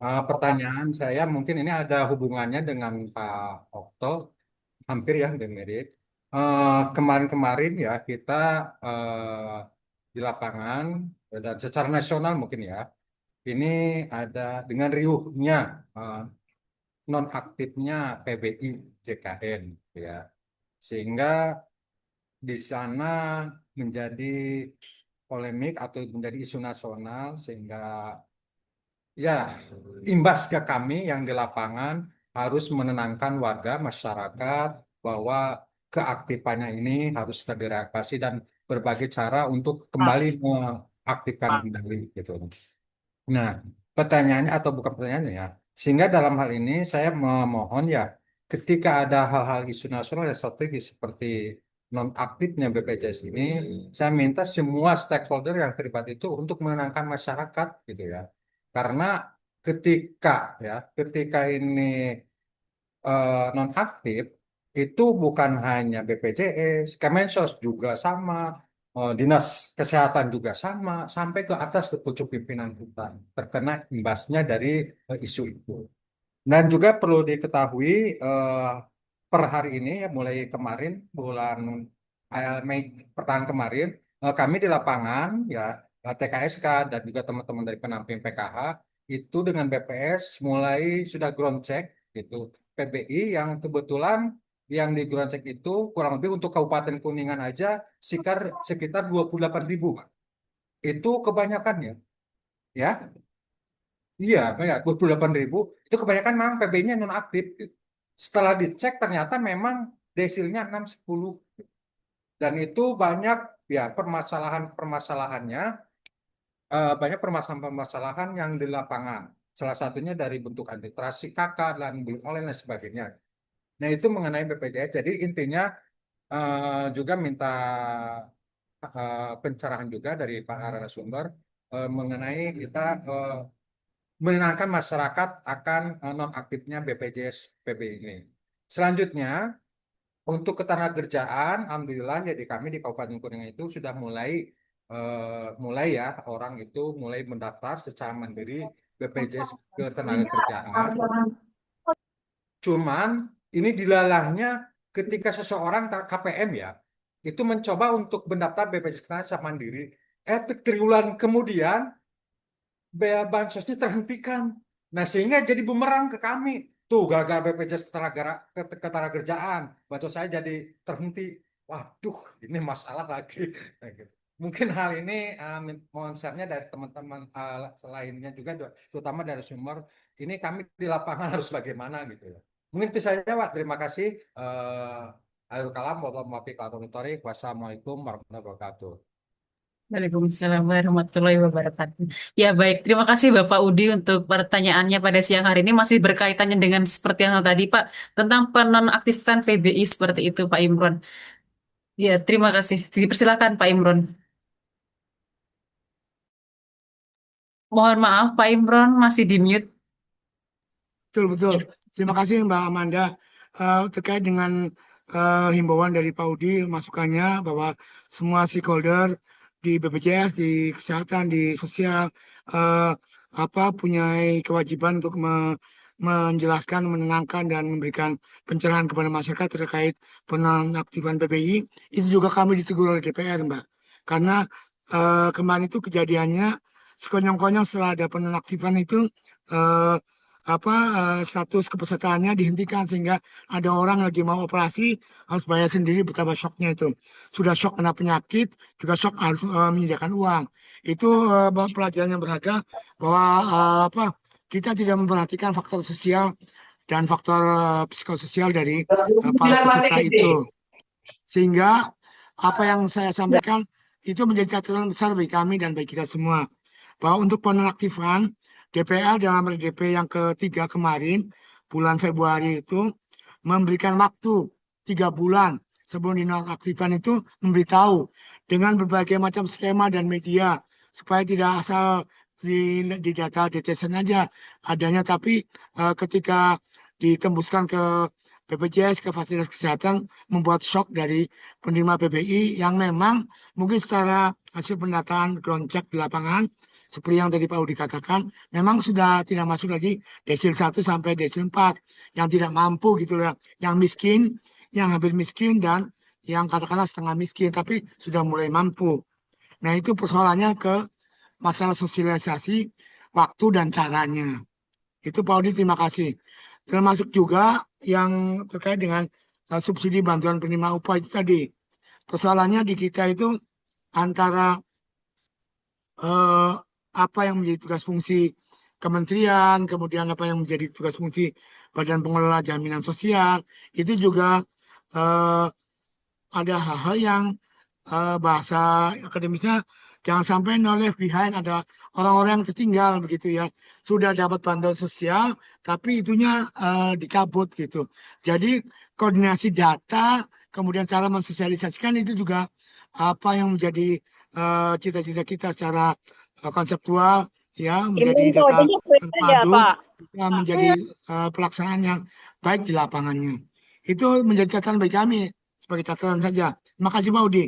Pertanyaan saya mungkin ini ada hubungannya dengan Pak Okto, hampir ya, hampir mirip. Kemarin-kemarin ya kita di lapangan dan secara nasional mungkin ya, ini ada dengan riuhnya nonaktifnya PBI JKN ya, sehingga di sana menjadi polemik atau menjadi isu nasional, sehingga ya imbas ke kami yang di lapangan harus menenangkan warga masyarakat bahwa keaktifannya ini harus segera direaktivasi dan berbagai cara untuk kembali mengaktifkan kembali gitu. Nah, pertanyaannya atau bukan pertanyaannya ya, sehingga dalam hal ini saya memohon ya, ketika ada hal-hal isu nasional yang strategis seperti nonaktifnya BPJS ini, saya minta semua stakeholder yang terlibat itu untuk menenangkan masyarakat gitu ya. Karena ketika ketika ini nonaktif itu bukan hanya BPJS, Kemensos juga sama, Dinas Kesehatan juga sama, sampai ke atas ke pucuk pimpinan kita terkena imbasnya dari isu itu. Dan juga perlu diketahui per hari ini ya, mulai kemarin bulan Mei pertengahan kemarin, kami di lapangan ya, TKSK dan juga teman-teman dari penamping PKH itu dengan BPS mulai sudah ground check gitu PBI yang kebetulan yang di ground check itu kurang lebih untuk Kabupaten Kuningan aja sekitar 28.000, Pak. Itu kebanyakannya ya. Iya, ya, 28.000 itu kebanyakan memang PBI-nya nonaktif. Setelah dicek ternyata memang desilnya 6-10 dan itu banyak ya permasalahannya, banyak permasalahan yang di lapangan. Salah satunya dari bentuk administrasi KK dan belum oleh dan sebagainya. Nah, itu mengenai BPJS. Jadi intinya juga minta pencerahan juga dari Pak narasumber mengenai kita menenangkan masyarakat akan nonaktifnya BPJS PB ini. Selanjutnya, untuk ketenagakerjaan, alhamdulillah ya di kami di Kabupaten Kuningan itu sudah mulai ya orang itu mulai mendaftar secara mandiri BPJS Ketenagakerjaan. Cuman ini dilalahnya ketika seseorang KPM ya itu mencoba untuk mendaftar BPJS Ketenagakerjaan mandiri. Triwulan kemudian bansosnya terhentikan. Nah, sehingga jadi bumerang ke kami. Tuh, gagal BPJS Ketenagakerjaan, bansos saya jadi terhenti. Waduh, ini masalah lagi. Nah, gitu. Mungkin hal ini mohon share-nya dari teman-teman lainnya juga, terutama dari sumber. Ini kami di lapangan harus bagaimana gitu ya. Mungkin itu saja, Pak. Terima kasih. Akhirul kalam, wassalamualaikum warahmatullahi wabarakatuh. Waalaikumsalam warahmatullahi wabarakatuh. Ya baik, terima kasih Bapak Udi untuk pertanyaannya pada siang hari ini masih berkaitannya dengan seperti yang tadi Pak tentang penonaktifkan PBI seperti itu Pak Imron. Ya terima kasih. Dipersilakan Pak Imron. Mohon maaf Pak Imron masih di mute. Betul. Terima kasih Mbak Amanda. terkait dengan himbauan dari Pak Udi, masukannya bahwa semua stakeholder di BPJS, di kesehatan, di sosial, punya kewajiban untuk menjelaskan, menenangkan, dan memberikan pencerahan kepada masyarakat terkait penonaktifan PPI. Itu juga kami ditegur oleh DPR, Mbak. Karena kemarin itu kejadiannya sekonyong-konyong setelah ada penonaktifan itu eh, status kepesertaannya dihentikan sehingga ada orang lagi mau operasi harus bayar sendiri, betapa syoknya itu. Sudah syok kena penyakit, juga syok harus menyediakan uang. Itu pelajaran yang berharga bahwa kita tidak memperhatikan faktor sosial dan faktor psikososial dari para peserta itu. Sehingga apa yang saya sampaikan itu menjadi catatan besar bagi kami dan bagi kita semua. Bahwa untuk penonaktifan DPR dalam RDP yang ketiga kemarin, bulan Februari itu, memberikan waktu 3 bulan sebelum dinonaktifkan itu memberitahu dengan berbagai macam skema dan media supaya tidak asal di data DTSN aja adanya, tapi ketika ditembuskan ke BPJS, ke fasilitas kesehatan, membuat shock dari penerima PBI yang memang mungkin secara hasil pendataan ground check di lapangan seperti yang tadi Pak Udi katakan, memang sudah tidak masuk lagi desil 1 sampai desil 4 yang tidak mampu gitu ya, yang miskin, yang hampir miskin, dan yang katakanlah setengah miskin, tapi sudah mulai mampu. Nah itu persoalannya ke masalah sosialisasi, waktu dan caranya. Itu Pak Udi, terima kasih. Termasuk juga yang terkait dengan subsidi bantuan penerima upah itu tadi. Persoalannya di kita itu antara apa yang menjadi tugas fungsi kementerian, kemudian apa yang menjadi tugas fungsi Badan Pengelola Jaminan Sosial, itu juga ada hal-hal yang bahasa akademisnya jangan sampai no left behind, ada orang-orang yang tertinggal begitu ya, sudah dapat bantuan sosial tapi itunya dicabut gitu. Jadi koordinasi data, kemudian cara mensosialisasikan itu juga apa yang menjadi cita-cita kita secara konseptual ya, menjadi data terpadu, bisa menjadi pelaksanaan yang baik di lapangannya. Itu menjadi catatan bagi kami, sebagai catatan saja. Terima kasih Pak Udi.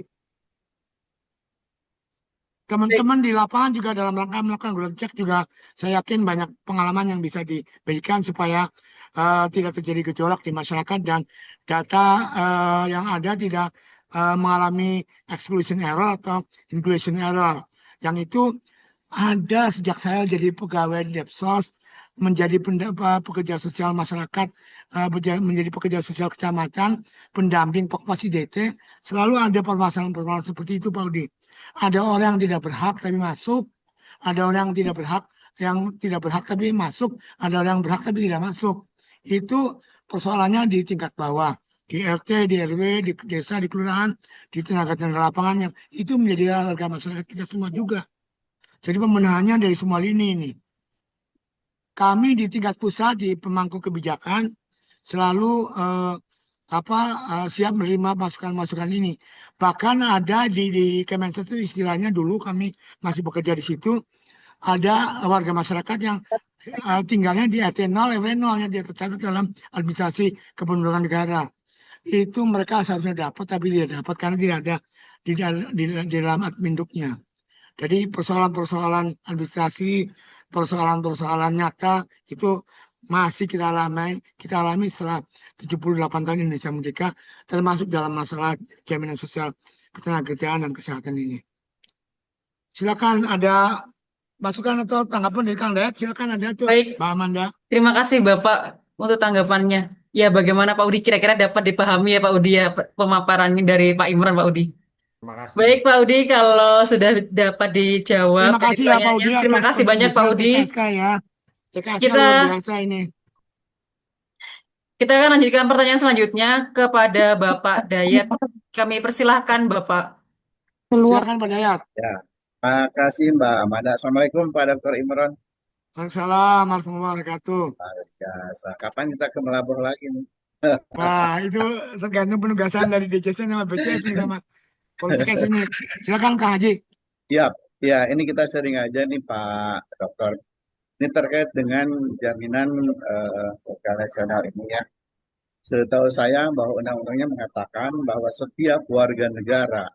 Teman-teman di lapangan juga dalam rangka melakukan ground check juga saya yakin banyak pengalaman yang bisa dibagikan supaya tidak terjadi gejolak di masyarakat dan data yang ada tidak mengalami exclusion error atau inclusion error. Yang itu ada sejak saya jadi pegawai di Depsos, menjadi pekerja sosial masyarakat, menjadi pekerja sosial kecamatan, pendamping Pokmas IDT, selalu ada permasalahan-permasalahan seperti itu Pak Udi. Ada orang yang tidak berhak tapi masuk, ada orang yang tidak berhak tapi masuk, ada orang yang berhak tapi tidak masuk. Itu persoalannya di tingkat bawah, di RT, di RW, di desa, di kelurahan, di tenaga-tenaga lapangan yang itu menjadi harga masyarakat kita semua juga. Jadi pembenahannya dari semua lini ini. Kami di tingkat pusat di pemangku kebijakan selalu siap menerima masukan-masukan ini. Bahkan ada di Kemensos itu istilahnya dulu kami masih bekerja di situ, ada warga masyarakat yang tinggalnya di RT 0, RW 0 yang dia tercatat dalam administrasi kependudukan negara. Itu mereka seharusnya dapat tapi tidak dapat karena tidak ada di dalam adminduknya. Jadi persoalan-persoalan administrasi, persoalan-persoalan nyata itu masih kita alami setelah 78 tahun Indonesia Merdeka, termasuk dalam masalah jaminan sosial ketenagakerjaan dan kesehatan ini. Silakan ada masukan atau tanggapan dari Kang Dayat, silakan ada tuh. Baik. Mbak Amanda. Terima kasih Bapak untuk tanggapannya. Ya, bagaimana Pak Udi kira-kira dapat dipahami ya Pak Udi ya pemaparannya dari Pak Imran Pak Udi. Terima kasih. Baik Pak Udi, kalau sudah dapat dijawab Terima kasih ya Pak Udi terima atas kasih banyak Pak Udi. CKSK ya. CKSK Kita luar biasa ini. Kita akan lanjutkan pertanyaan selanjutnya kepada Bapak Dayat. Kami persilahkan Bapak. Silakan Pak Dayat. Ya, terima kasih Mbak Amanda. Assalamualaikum Pak Dr. Imron. Waalaikumsalam warahmatullahi wabarakatuh. Biasa. Kapan kita ke Melabur lagi nih? Wah, itu tergantung penugasan dari DCS sama BCS nih sama Poltekkes ini. Silakan Kang Haji. Siap. Ya, ini kita sering aja nih Pak Dokter. Ini terkait dengan jaminan sosial nasional ini ya. Setahu saya bahwa undang-undangnya mengatakan bahwa setiap warga negara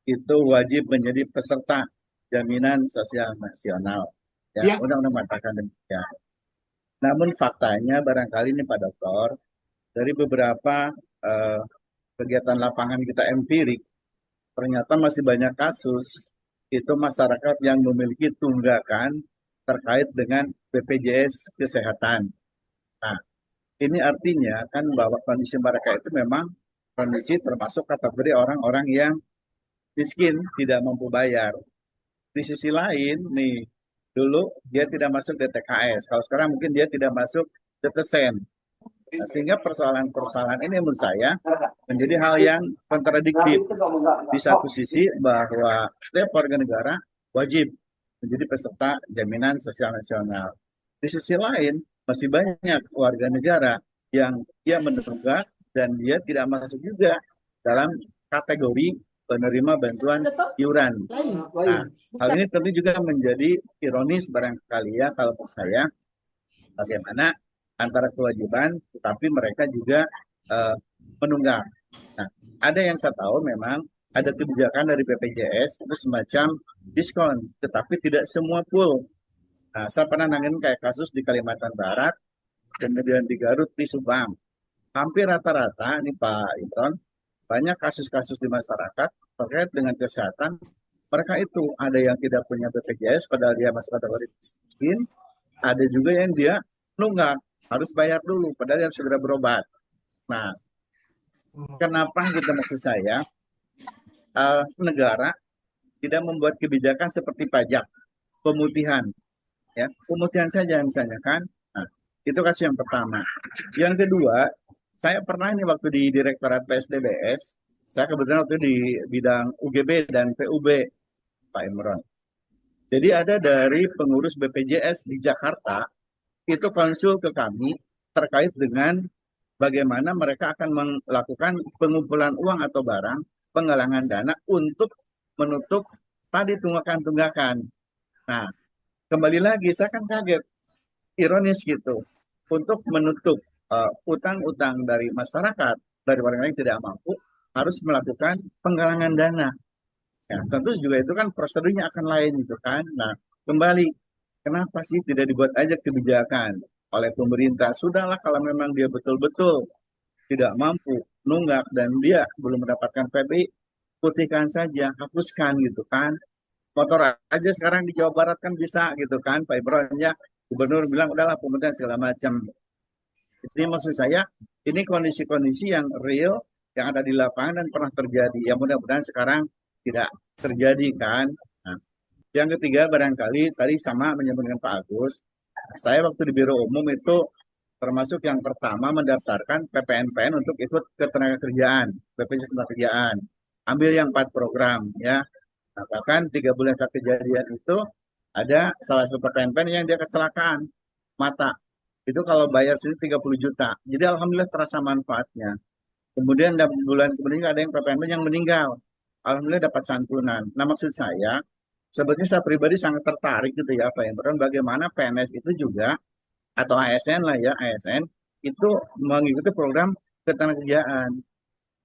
itu wajib menjadi peserta jaminan sosial nasional. Ya, Ya, undang-undang mengatakan demikian. Namun faktanya barangkali ini Pak Dokter, dari beberapa eh, kegiatan lapangan kita empirik, ternyata masih banyak kasus itu masyarakat yang memiliki tunggakan terkait dengan BPJS Kesehatan. Nah, ini artinya kan bahwa kondisi mereka itu memang kondisi termasuk kategori orang-orang yang miskin, tidak mampu bayar. Di sisi lain, nih, dulu dia tidak masuk DTKS, kalau sekarang mungkin dia tidak masuk DTSEN. Nah, sehingga persoalan-persoalan ini menurut saya menjadi hal yang kontradiktif. Di satu sisi bahwa setiap warga negara wajib menjadi peserta jaminan sosial nasional. Di sisi lain, masih banyak warga negara yang dia menunggak dan dia tidak masuk juga dalam kategori penerima bantuan iuran. Nah, hal ini tentu juga menjadi ironis barangkali ya kalau menurut saya, bagaimana antara kewajiban tetapi mereka juga menunggak. Nah, ada yang saya tahu memang ada kebijakan dari BPJS itu semacam diskon, tetapi tidak semua full. Nah, saya pernah nangin kayak kasus di Kalimantan Barat, kemudian di Garut, di Subang. Hampir rata-rata, nih Pak Imron, banyak kasus-kasus di masyarakat terkait dengan kesehatan. Mereka itu ada yang tidak punya BPJS, padahal dia masuk kategori miskin. Ada juga yang dia nunggak, harus bayar dulu, padahal yang segera berobat. Nah, kenapa gitu maksud saya, negara tidak membuat kebijakan seperti pajak, pemutihan, ya pemutihan saja misalnya kan. Nah, itu kasus yang pertama. Yang kedua, saya pernah ini waktu di Direktorat PSDBS, saya kebetulan waktu di bidang UGB dan PUB, Pak Imron. Jadi ada dari pengurus BPJS di Jakarta, itu konsul ke kami terkait dengan bagaimana mereka akan melakukan pengumpulan uang atau barang, penggalangan dana untuk menutup tadi tunggakan-tunggakan. Nah, kembali lagi, saya kan kaget, ironis gitu, untuk menutup utang-utang dari masyarakat, dari orang yang tidak mampu, harus melakukan penggalangan dana. Ya, tentu juga itu kan prosedurnya akan lain gitu kan. Nah, kembali, kenapa sih tidak dibuat aja kebijakan oleh pemerintah? Sudahlah kalau memang dia betul-betul tidak mampu nunggak dan dia belum mendapatkan PBI, putihkan saja, hapuskan gitu kan. Motor aja sekarang di Jawa Barat kan bisa gitu kan, Pak Ibron ya. Gubernur bilang udahlah pemutihan segala macam. Jadi maksud saya, ini kondisi-kondisi yang real, yang ada di lapangan dan pernah terjadi. Yang mudah-mudahan sekarang tidak terjadi kan. Nah, yang ketiga barangkali tadi sama menyambung dengan Pak Agus. Saya waktu di Biro Umum itu termasuk yang pertama mendaftarkan PPNPN untuk ikut ketenagakerjaan, BPJS Ketenagakerjaan. Ambil yang 4 program ya. Nah, bahkan 3 bulan setelah kejadian itu ada salah satu PPNPN yang dia kecelakaan mata. Itu kalau bayar sini 30 juta. Jadi alhamdulillah terasa manfaatnya. Kemudian bulan kemudian ada yang PPNPN yang meninggal. Alhamdulillah dapat santunan. Nah maksud saya, sebetulnya saya pribadi sangat tertarik gitu ya Pak Imron, bagaimana PNS itu juga, atau ASN lah ya, ASN, itu mengikuti program ketenagakerjaan.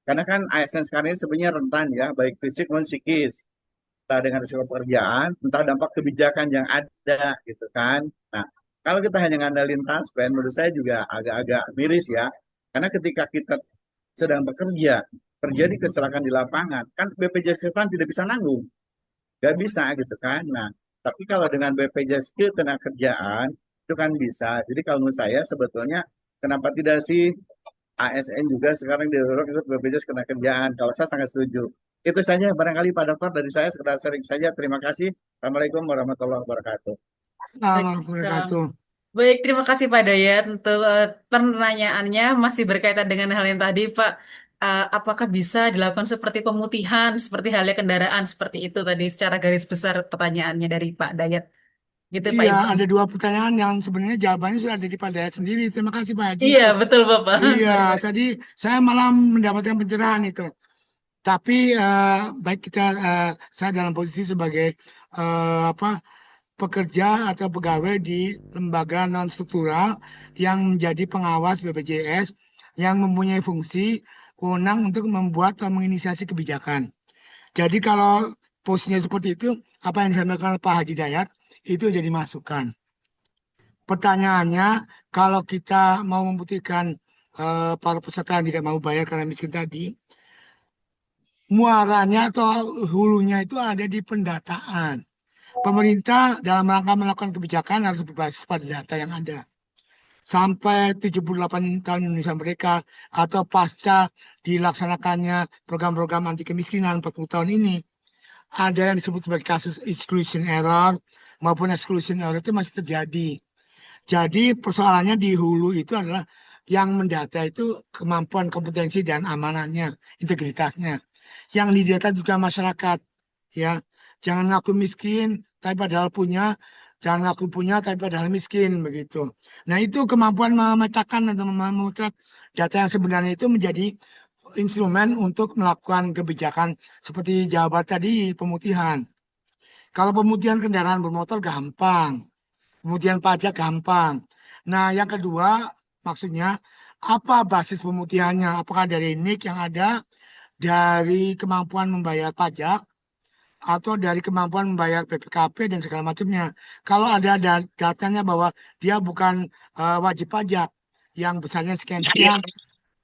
Karena kan ASN sekarang ini sebenarnya rentan ya, baik fisik maupun psikis. Entah dengan risiko pekerjaan, entah dampak kebijakan yang ada gitu kan. Nah, kalau kita hanya ngandalin taspen, menurut saya juga agak-agak miris ya. Karena ketika kita sedang bekerja, terjadi kecelakaan di lapangan, kan BPJS Kesehatan tidak bisa nanggung. Nggak bisa gitu kan. Nah, tapi kalau dengan BPJS Ketenagakerjaan, itu kan bisa. Jadi kalau menurut saya sebetulnya, kenapa tidak sih ASN juga sekarang didorong ikut BPJS Ketenagakerjaan? Kalau saya sangat setuju. Itu saja barangkali Pak Dokter dari saya sekedar sharing saja. Terima kasih. Assalamualaikum warahmatullahi wabarakatuh. wabarakatuh. Baik, terima kasih Pak Dayat untuk pertanyaannya masih berkaitan dengan hal yang tadi Pak. Apakah bisa dilakukan seperti pemutihan, seperti halnya kendaraan seperti itu tadi secara garis besar pertanyaannya dari Pak Dayat. Gitu Pak Iya, Imron. ada 2 pertanyaan yang sebenarnya jawabannya sudah ada di Pak Dayat sendiri. Terima kasih Pak Haji. Iya, betul Bapak. Iya, tadi saya malah mendapatkan pencerahan itu. Tapi baik saya dalam posisi sebagai pekerja atau pegawai di lembaga non struktural yang menjadi pengawas BPJS. yang mempunyai fungsi wewenang untuk membuat atau menginisiasi kebijakan. Jadi kalau posisinya seperti itu, apa yang disampaikan oleh Pak Haji Dayat itu jadi masukan. Pertanyaannya, kalau kita mau membuktikan para peserta yang tidak mau bayar karena miskin tadi, muaranya atau hulunya itu ada di pendataan. Pemerintah dalam rangka melakukan kebijakan harus berbasis pada data yang ada. Sampai 78 tahun Indonesia Merdeka atau pasca dilaksanakannya program-program anti kemiskinan 40 tahun ini, ada yang disebut sebagai kasus exclusion error maupun exclusion error itu masih terjadi. Jadi persoalannya di hulu itu adalah yang mendata itu kemampuan, kompetensi, dan amanahnya, integritasnya. Yang didata juga masyarakat, ya. Jangan ngaku miskin, tapi padahal punya. Jangan ngaku punya, tapi padahal miskin, begitu. Nah, itu kemampuan memetakan atau memotret data yang sebenarnya itu menjadi instrumen untuk melakukan kebijakan seperti Jawa Barat tadi, pemutihan. Kalau pemutihan kendaraan bermotor gampang, pemutihan pajak gampang. Nah, yang kedua, maksudnya apa basis pemutihannya? Apakah dari NIK yang ada, dari kemampuan membayar pajak, atau dari kemampuan membayar PPKP dan segala macamnya. Kalau ada datanya bahwa dia bukan wajib pajak yang besarnya sekian-sekian,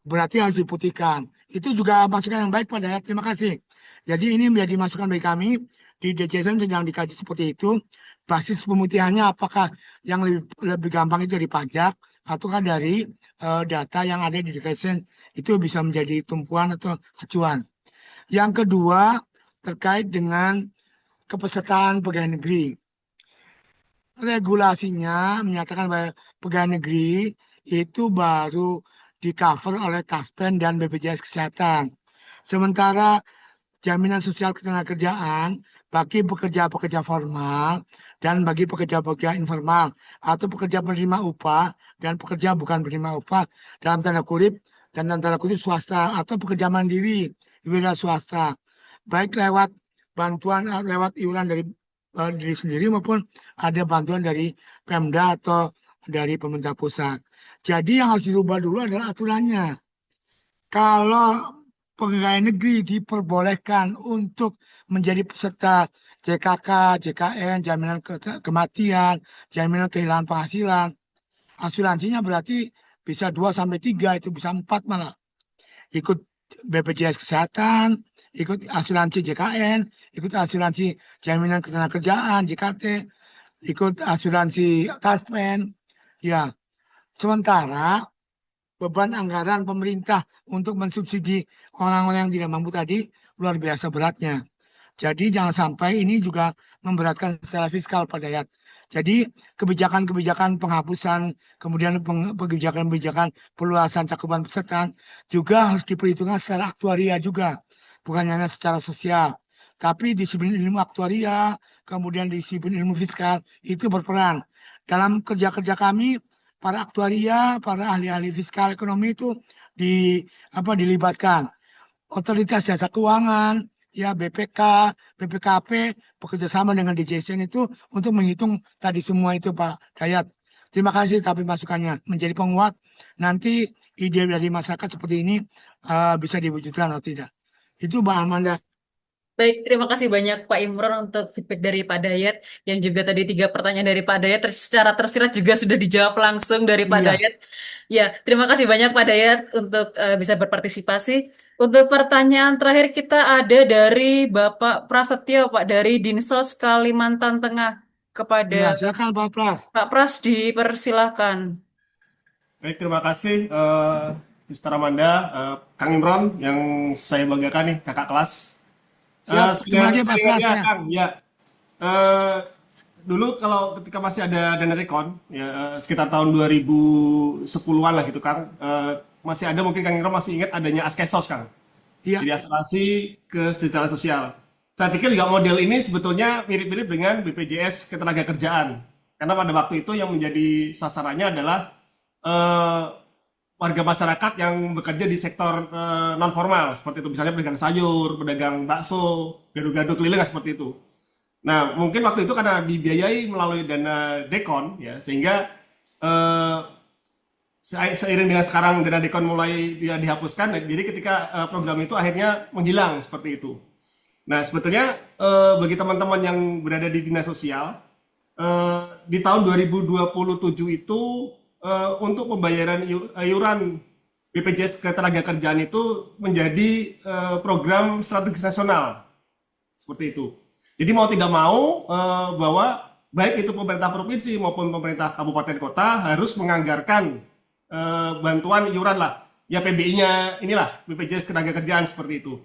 berarti harus diputihkan. Itu juga masukan yang baik pada. Terima kasih. Jadi ini menjadi masukan bagi kami. Di DJSN sedang dikaji seperti itu. Basis pemutihannya apakah yang lebih gampang itu dari pajak ataukah dari data yang ada di DJSN itu bisa menjadi tumpuan atau acuan. Yang kedua terkait dengan kepesertaan pegawai negeri. Regulasinya menyatakan bahwa pegawai negeri itu baru di-cover oleh Taspen dan BPJS Kesehatan. Sementara jaminan sosial ketenagakerjaan bagi pekerja-pekerja formal dan bagi pekerja-pekerja informal atau pekerja penerima upah dan pekerja bukan penerima upah dalam tanda kutip dan dalam tanda kutip swasta atau pekerja mandiri wira swasta, baik lewat bantuan lewat iuran dari diri sendiri maupun ada bantuan dari Pemda atau dari pemerintah pusat. Jadi yang harus dirubah dulu adalah aturannya. Kalau pegawai negeri diperbolehkan untuk menjadi peserta JKK, JKN, jaminan kematian, jaminan kehilangan penghasilan, asuransinya berarti bisa 2-3, itu bisa 4 malah. Ikut BPJS Kesehatan, ikut asuransi JKN, ikut asuransi jaminan ketenagakerjaan JKT, ikut asuransi Taspen. Ya, sementara beban anggaran pemerintah untuk mensubsidi orang-orang yang tidak mampu tadi luar biasa beratnya. Jadi jangan sampai ini juga memberatkan secara fiskal pada rakyat. Jadi kebijakan-kebijakan penghapusan, kemudian kebijakan-kebijakan perluasan cakupan peserta juga harus diperhitungkan secara aktuaria juga, bukan hanya secara sosial. Tapi disiplin ilmu aktuaria, kemudian disiplin ilmu fiskal itu berperan. Dalam kerja-kerja kami, para aktuaria, para ahli-ahli fiskal ekonomi itu dilibatkan. Otoritas Jasa Keuangan, ya BPK, BPKP, bekerjasama dengan DJSN itu untuk menghitung tadi semua itu Pak Dayat. Terima kasih tapi masukannya menjadi penguat nanti ide dari masyarakat seperti ini bisa diwujudkan atau tidak. Itu Mbak Amanda. Baik, terima kasih banyak Pak Imron untuk feedback dari Pak Dayat, yang juga tadi 3 pertanyaan dari Pak Dayat secara tersirat juga sudah dijawab langsung dari Pak Iya. Dayat. Ya, terima kasih banyak Pak Dayat untuk bisa berpartisipasi. Untuk pertanyaan terakhir kita ada dari Bapak Prasetyo, Pak, dari Dinsos Kalimantan Tengah. Iya, Kepada silakan Pak Pras. Pak Pras dipersilahkan. Baik, terima kasih Sister Amanda, Kang Imron yang saya banggakan nih, kakak kelas. Siap, terima kasih Pak Pras. Ya, Kang, ya. Dulu kalau ketika masih ada dana rekon, ya sekitar tahun 2010-an lah gitu, Kang, masih ada mungkin Kang Imron masih ingat adanya Askesos, Kang. Iya. Jadi asuransi kesejahteraan sosial. Saya pikir juga model ini sebetulnya mirip-mirip dengan BPJS Ketenagakerjaan. Karena pada waktu itu yang menjadi sasarannya adalah warga masyarakat yang bekerja di sektor non formal seperti itu, misalnya pedagang sayur, pedagang bakso, gado-gado keliling seperti itu. Nah, mungkin waktu itu karena dibiayai melalui dana dekon ya, sehingga seiring dengan sekarang dana dekon mulai dihapuskan, jadi ketika program itu akhirnya menghilang seperti itu. Nah, sebetulnya bagi teman-teman yang berada di dinas sosial, di tahun 2027 itu untuk pembayaran iuran BPJS Ketenagakerjaan itu menjadi program strategis nasional, seperti itu. Jadi mau tidak mau bahwa baik itu pemerintah provinsi maupun pemerintah kabupaten kota harus menganggarkan bantuan iuran lah, ya PBI-nya inilah BPJS Ketenagakerjaan seperti itu.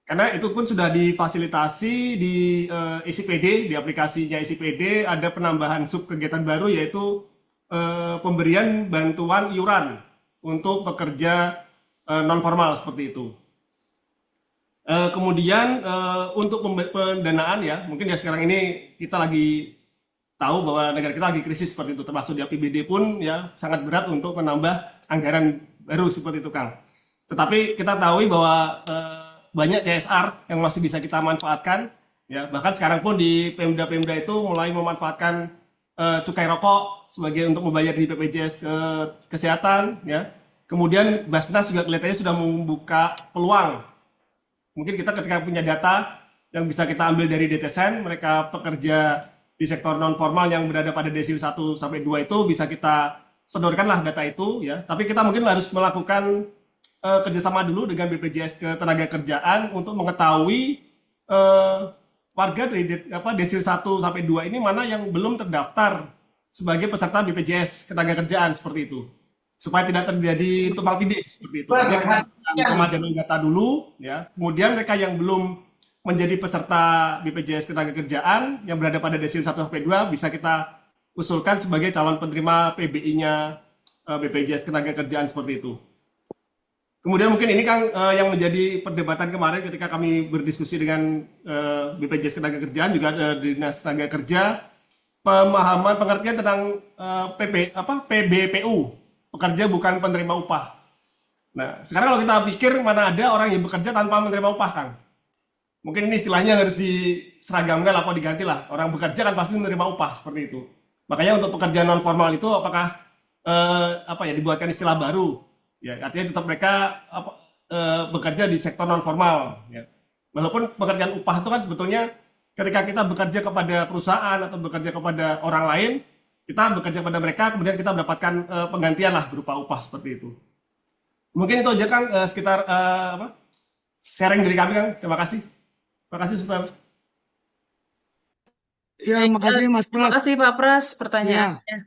Karena itu pun sudah difasilitasi di ICPD, di aplikasinya ICPD ada penambahan sub kegiatan baru yaitu pemberian bantuan iuran untuk pekerja non formal seperti itu. Kemudian untuk pendanaan ya, mungkin ya sekarang ini kita lagi tahu bahwa negara kita lagi krisis seperti itu, termasuk di APBD pun ya sangat berat untuk menambah anggaran baru seperti itu, Kang. Tetapi kita tahu bahwa banyak CSR yang masih bisa kita manfaatkan, ya bahkan sekarang pun di Pemda-Pemda itu mulai memanfaatkan cukai rokok sebagai untuk membayar di BPJS Kesehatan, ya. Kemudian Basnas juga kelihatannya sudah membuka peluang. Mungkin kita ketika punya data yang bisa kita ambil dari DTSN, mereka pekerja di sektor non formal yang berada pada desil 1 sampai 2 itu bisa kita sodorkanlah data itu, ya. Tapi kita mungkin harus melakukan kerjasama dulu dengan BPJS Ketenagakerjaan untuk mengetahui warga dari desil 1 sampai 2 ini mana yang belum terdaftar sebagai peserta BPJS Ketenagakerjaan seperti itu. Supaya tidak terjadi tumpang tindih seperti itu. Jadi kita pemadanan data dulu, ya. Kemudian mereka yang belum menjadi peserta BPJS Ketenagakerjaan yang berada pada desil 1 sampai 2 bisa kita usulkan sebagai calon penerima PBI-nya BPJS Ketenagakerjaan seperti itu. Kemudian mungkin ini Kang yang menjadi perdebatan kemarin ketika kami berdiskusi dengan BPJS Ketenagakerjaan juga Dinas Tenaga Kerja, pemahaman pengertian tentang PBPU, pekerja bukan penerima upah. Nah, sekarang kalau kita pikir mana ada orang yang bekerja tanpa menerima upah, Kang? Mungkin ini istilahnya harus diseragamkan atau diganti lah. Orang bekerja kan pasti menerima upah seperti itu. Makanya untuk pekerjaan non formal itu apakah dibuatkan istilah baru? Ya, artinya tetap mereka bekerja di sektor non formal. Ya. Walaupun pekerjaan upah itu kan sebetulnya ketika kita bekerja kepada perusahaan atau bekerja kepada orang lain, kita bekerja kepada mereka, kemudian kita mendapatkan penggantian lah berupa upah seperti itu. Mungkin itu aja Kang sekitar sharing dari kami Kang. Terima kasih. Terima kasih Suster. Ya, makasih Mas Terima Pras. kasih Pak Pras Ya, pertanyaannya.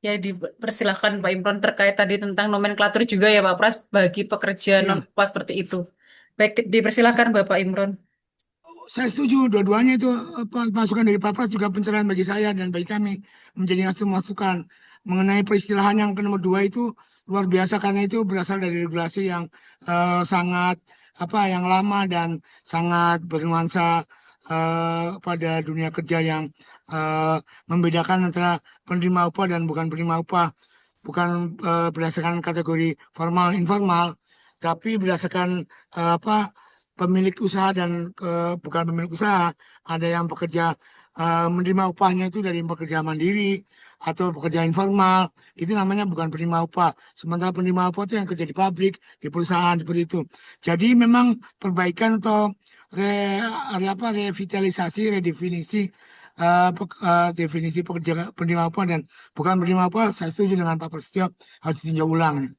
Ya, dipersilahkan Pak Imron terkait tadi tentang nomenklatur juga ya Pak Pras bagi pekerja ya. non-upah seperti itu. Baik, dipersilahkan Bapak Imron. Saya setuju dua-duanya itu masukan dari Pak Pras juga pencerahan bagi saya dan bagi kami menjadi masukan mengenai peristilahan yang ke nomor 2 itu luar biasa karena itu berasal dari regulasi yang sangat yang lama dan sangat bernuansa pada dunia kerja yang membedakan antara penerima upah dan bukan penerima upah, bukan berdasarkan kategori formal informal, tapi berdasarkan pemilik usaha dan bukan pemilik usaha. Ada yang pekerja menerima upahnya itu dari pekerja mandiri atau pekerja informal, itu namanya bukan penerima upah. Sementara penerima upah itu yang kerja di pabrik, di perusahaan seperti itu. Jadi memang perbaikan atau revitalisasi, redefinisi definisi pekerja penerima upah dan bukan penerima upah, saya setuju dengan Pak Prasetyo, harus ditinjau ulang.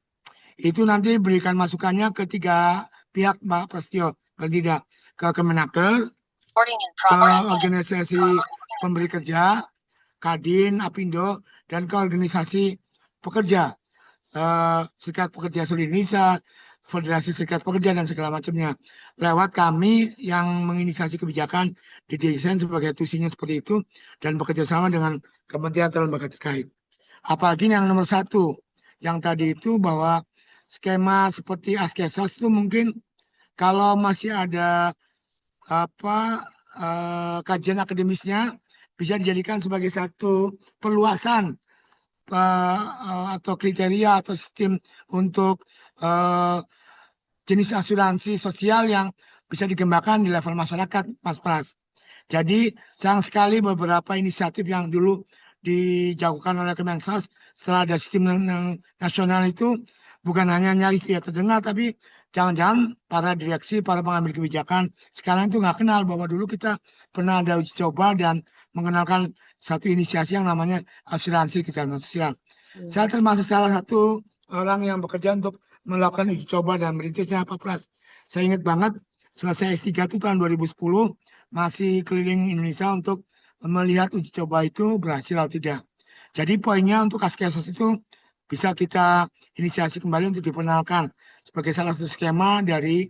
Itu nanti berikan masukannya ke 3 pihak Pak Prasetyo, kalau tidak ke Kemenaker, ke organisasi pemberi kerja, Kadin, Apindo, dan ke organisasi pekerja, Serikat Pekerja Seluruh Indonesia, Federasi Serikat Pekerja, dan segala macamnya. Lewat kami yang menginisiasi kebijakan didesain sebagai tusinya seperti itu, dan bekerja sama dengan kementerian atau lembaga terkait. Apalagi yang nomor 1, yang tadi itu bahwa skema seperti Askesos itu mungkin kalau masih ada kajian akademisnya bisa dijadikan sebagai satu perluasan atau kriteria atau sistem untuk jenis asuransi sosial yang bisa dikembangkan di level masyarakat, Mas Pras. Jadi sayang sekali beberapa inisiatif yang dulu dijagokan oleh Kemensos setelah ada sistem nasional itu bukan hanya nyaris tidak terdengar, tapi jangan-jangan para direksi, para pengambil kebijakan sekarang itu nggak kenal bahwa dulu kita pernah ada uji coba dan mengenalkan satu inisiasi yang namanya asuransi kesehatan sosial. Saya termasuk salah satu orang yang bekerja untuk melakukan uji coba dan merintisnya Pak Pras. Saya ingat banget selesai S3 itu tahun 2010 masih keliling Indonesia untuk melihat uji coba itu berhasil atau tidak. Jadi poinnya untuk Kaskesos itu bisa kita inisiasi kembali untuk diperkenalkan sebagai salah satu skema dari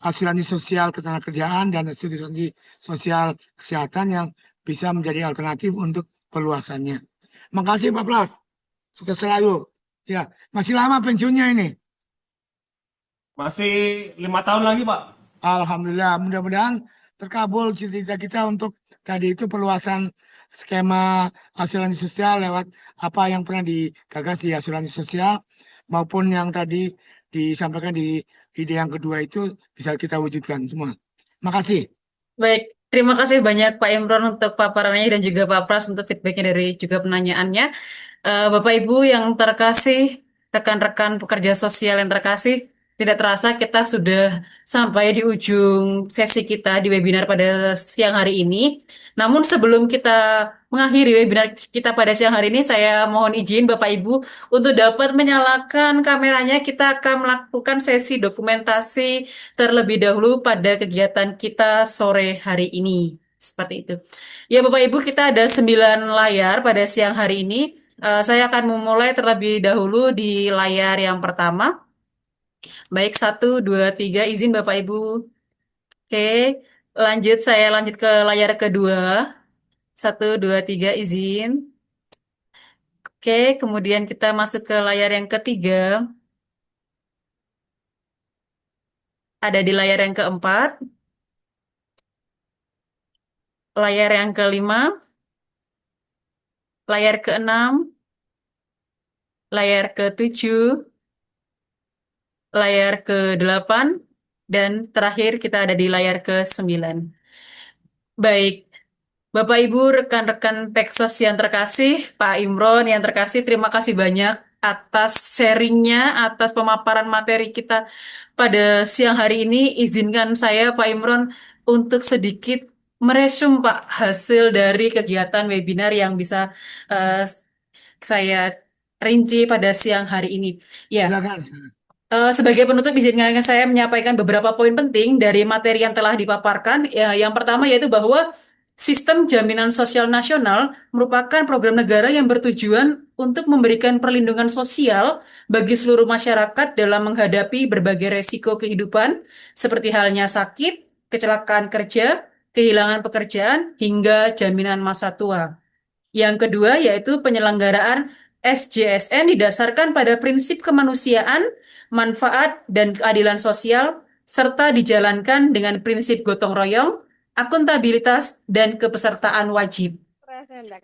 asuransi sosial ketenagakerjaan dan asuransi sosial kesehatan yang bisa menjadi alternatif untuk perluasannya. Makasih Pak Pras. Sukses selalu. Ya, masih lama pensiunnya ini. Masih 5 tahun lagi, Pak. Alhamdulillah, mudah-mudahan terkabul cita-cita kita untuk tadi itu perluasan skema asuransi sosial lewat apa yang pernah digagas di asuransi sosial maupun yang tadi disampaikan di ide yang kedua itu bisa kita wujudkan semua. Makasih. Baik, terima kasih banyak Pak Imron untuk paparannya dan juga Pak Pras untuk feedbacknya dari juga penanyaannya. Bapak Ibu yang terkasih, rekan-rekan pekerja sosial yang terkasih, tidak terasa kita sudah sampai di ujung sesi kita di webinar pada siang hari ini. Namun sebelum kita mengakhiri webinar kita pada siang hari ini, saya mohon izin Bapak Ibu untuk dapat menyalakan kameranya. Kita akan melakukan sesi dokumentasi terlebih dahulu pada kegiatan kita sore hari ini. Seperti itu. Ya Bapak Ibu, kita ada 9 layar pada siang hari ini. Saya akan memulai terlebih dahulu di layar yang pertama. Baik, 1, 2, 3, izin Bapak Ibu. Oke, saya lanjut ke layar kedua. 1, 2, 3, izin. Oke, kemudian kita masuk ke layar yang ketiga. Ada di layar yang keempat. Layar yang kelima. Layar keenam. Layar ke-7. Layar ke-8. Dan terakhir kita ada di layar ke-9. Baik, Bapak Ibu, rekan-rekan Peksos yang terkasih, Pak Imron yang terkasih, terima kasih banyak atas sharingnya, atas pemaparan materi kita pada siang hari ini. Izinkan saya, Pak Imron, untuk sedikit meresum Pak hasil dari kegiatan webinar yang bisa eh, saya rinci pada siang hari ini. Ya. Silakan. Sebagai penutup, izinkan saya menyampaikan beberapa poin penting dari materi yang telah dipaparkan. Ya, yang pertama yaitu bahwa Sistem Jaminan Sosial Nasional merupakan program negara yang bertujuan untuk memberikan perlindungan sosial bagi seluruh masyarakat dalam menghadapi berbagai resiko kehidupan, seperti halnya sakit, kecelakaan kerja, kehilangan pekerjaan, hingga jaminan masa tua. Yang kedua yaitu penyelenggaraan SJSN didasarkan pada prinsip kemanusiaan, manfaat, dan keadilan sosial, serta dijalankan dengan prinsip gotong royong, akuntabilitas, dan kepesertaan wajib.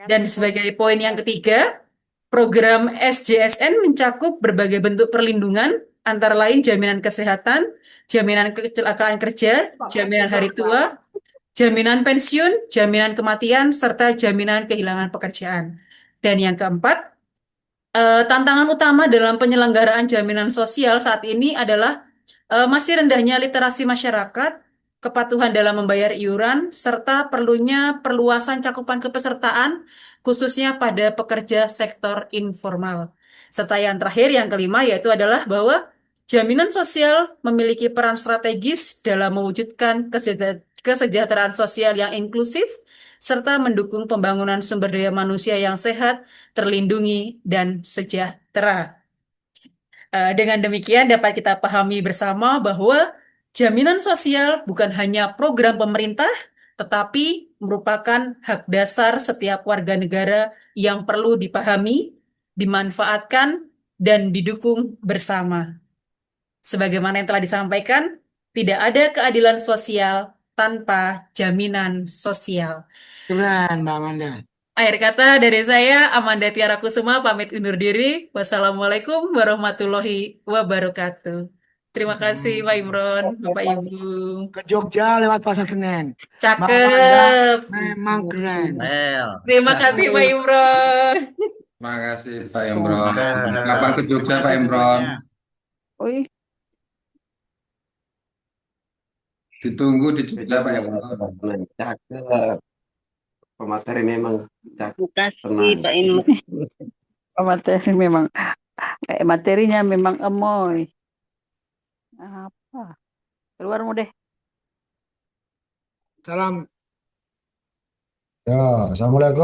Dan sebagai poin yang ketiga, program SJSN mencakup berbagai bentuk perlindungan, antara lain jaminan kesehatan, jaminan kecelakaan kerja, jaminan hari tua, jaminan pensiun, jaminan kematian, serta jaminan kehilangan pekerjaan. Dan yang keempat, tantangan utama dalam penyelenggaraan jaminan sosial saat ini adalah masih rendahnya literasi masyarakat, kepatuhan dalam membayar iuran, serta perlunya perluasan cakupan kepesertaan, khususnya pada pekerja sektor informal. Serta yang terakhir, yang kelima, yaitu adalah bahwa jaminan sosial memiliki peran strategis dalam mewujudkan kesejahteraan sosial yang inklusif, serta mendukung pembangunan sumber daya manusia yang sehat, terlindungi, dan sejahtera. Dengan demikian dapat kita pahami bersama bahwa jaminan sosial bukan hanya program pemerintah, tetapi merupakan hak dasar setiap warga negara yang perlu dipahami, dimanfaatkan, dan didukung bersama. Sebagaimana yang telah disampaikan, tidak ada keadilan sosial tanpa jaminan sosial. Keren, Bang Amanda. Akhir kata dari saya, Amanda Tiara Kusuma, pamit undur diri. Wassalamualaikum warahmatullahi wabarakatuh. Terima kasih Pak Imron, Bapak Ibu. Ke Jogja lewat Pasar Senen. Mbak Wanda Cakep. memang keren. Terima kasih Pak Imron. Terima kasih Pak Imron. Nah, Kapan ke Jogja terima Pak kasih Imron? semuanya. Wih, Ditunggu di Jogja Pak Imron. Cakep. Pemateri memang cakep. makasih Tenang. Pak Imron. Materi memang kayak materinya memang emoy. Apa? Keluar mu deh. Salam. Ya, Assalamualaikum.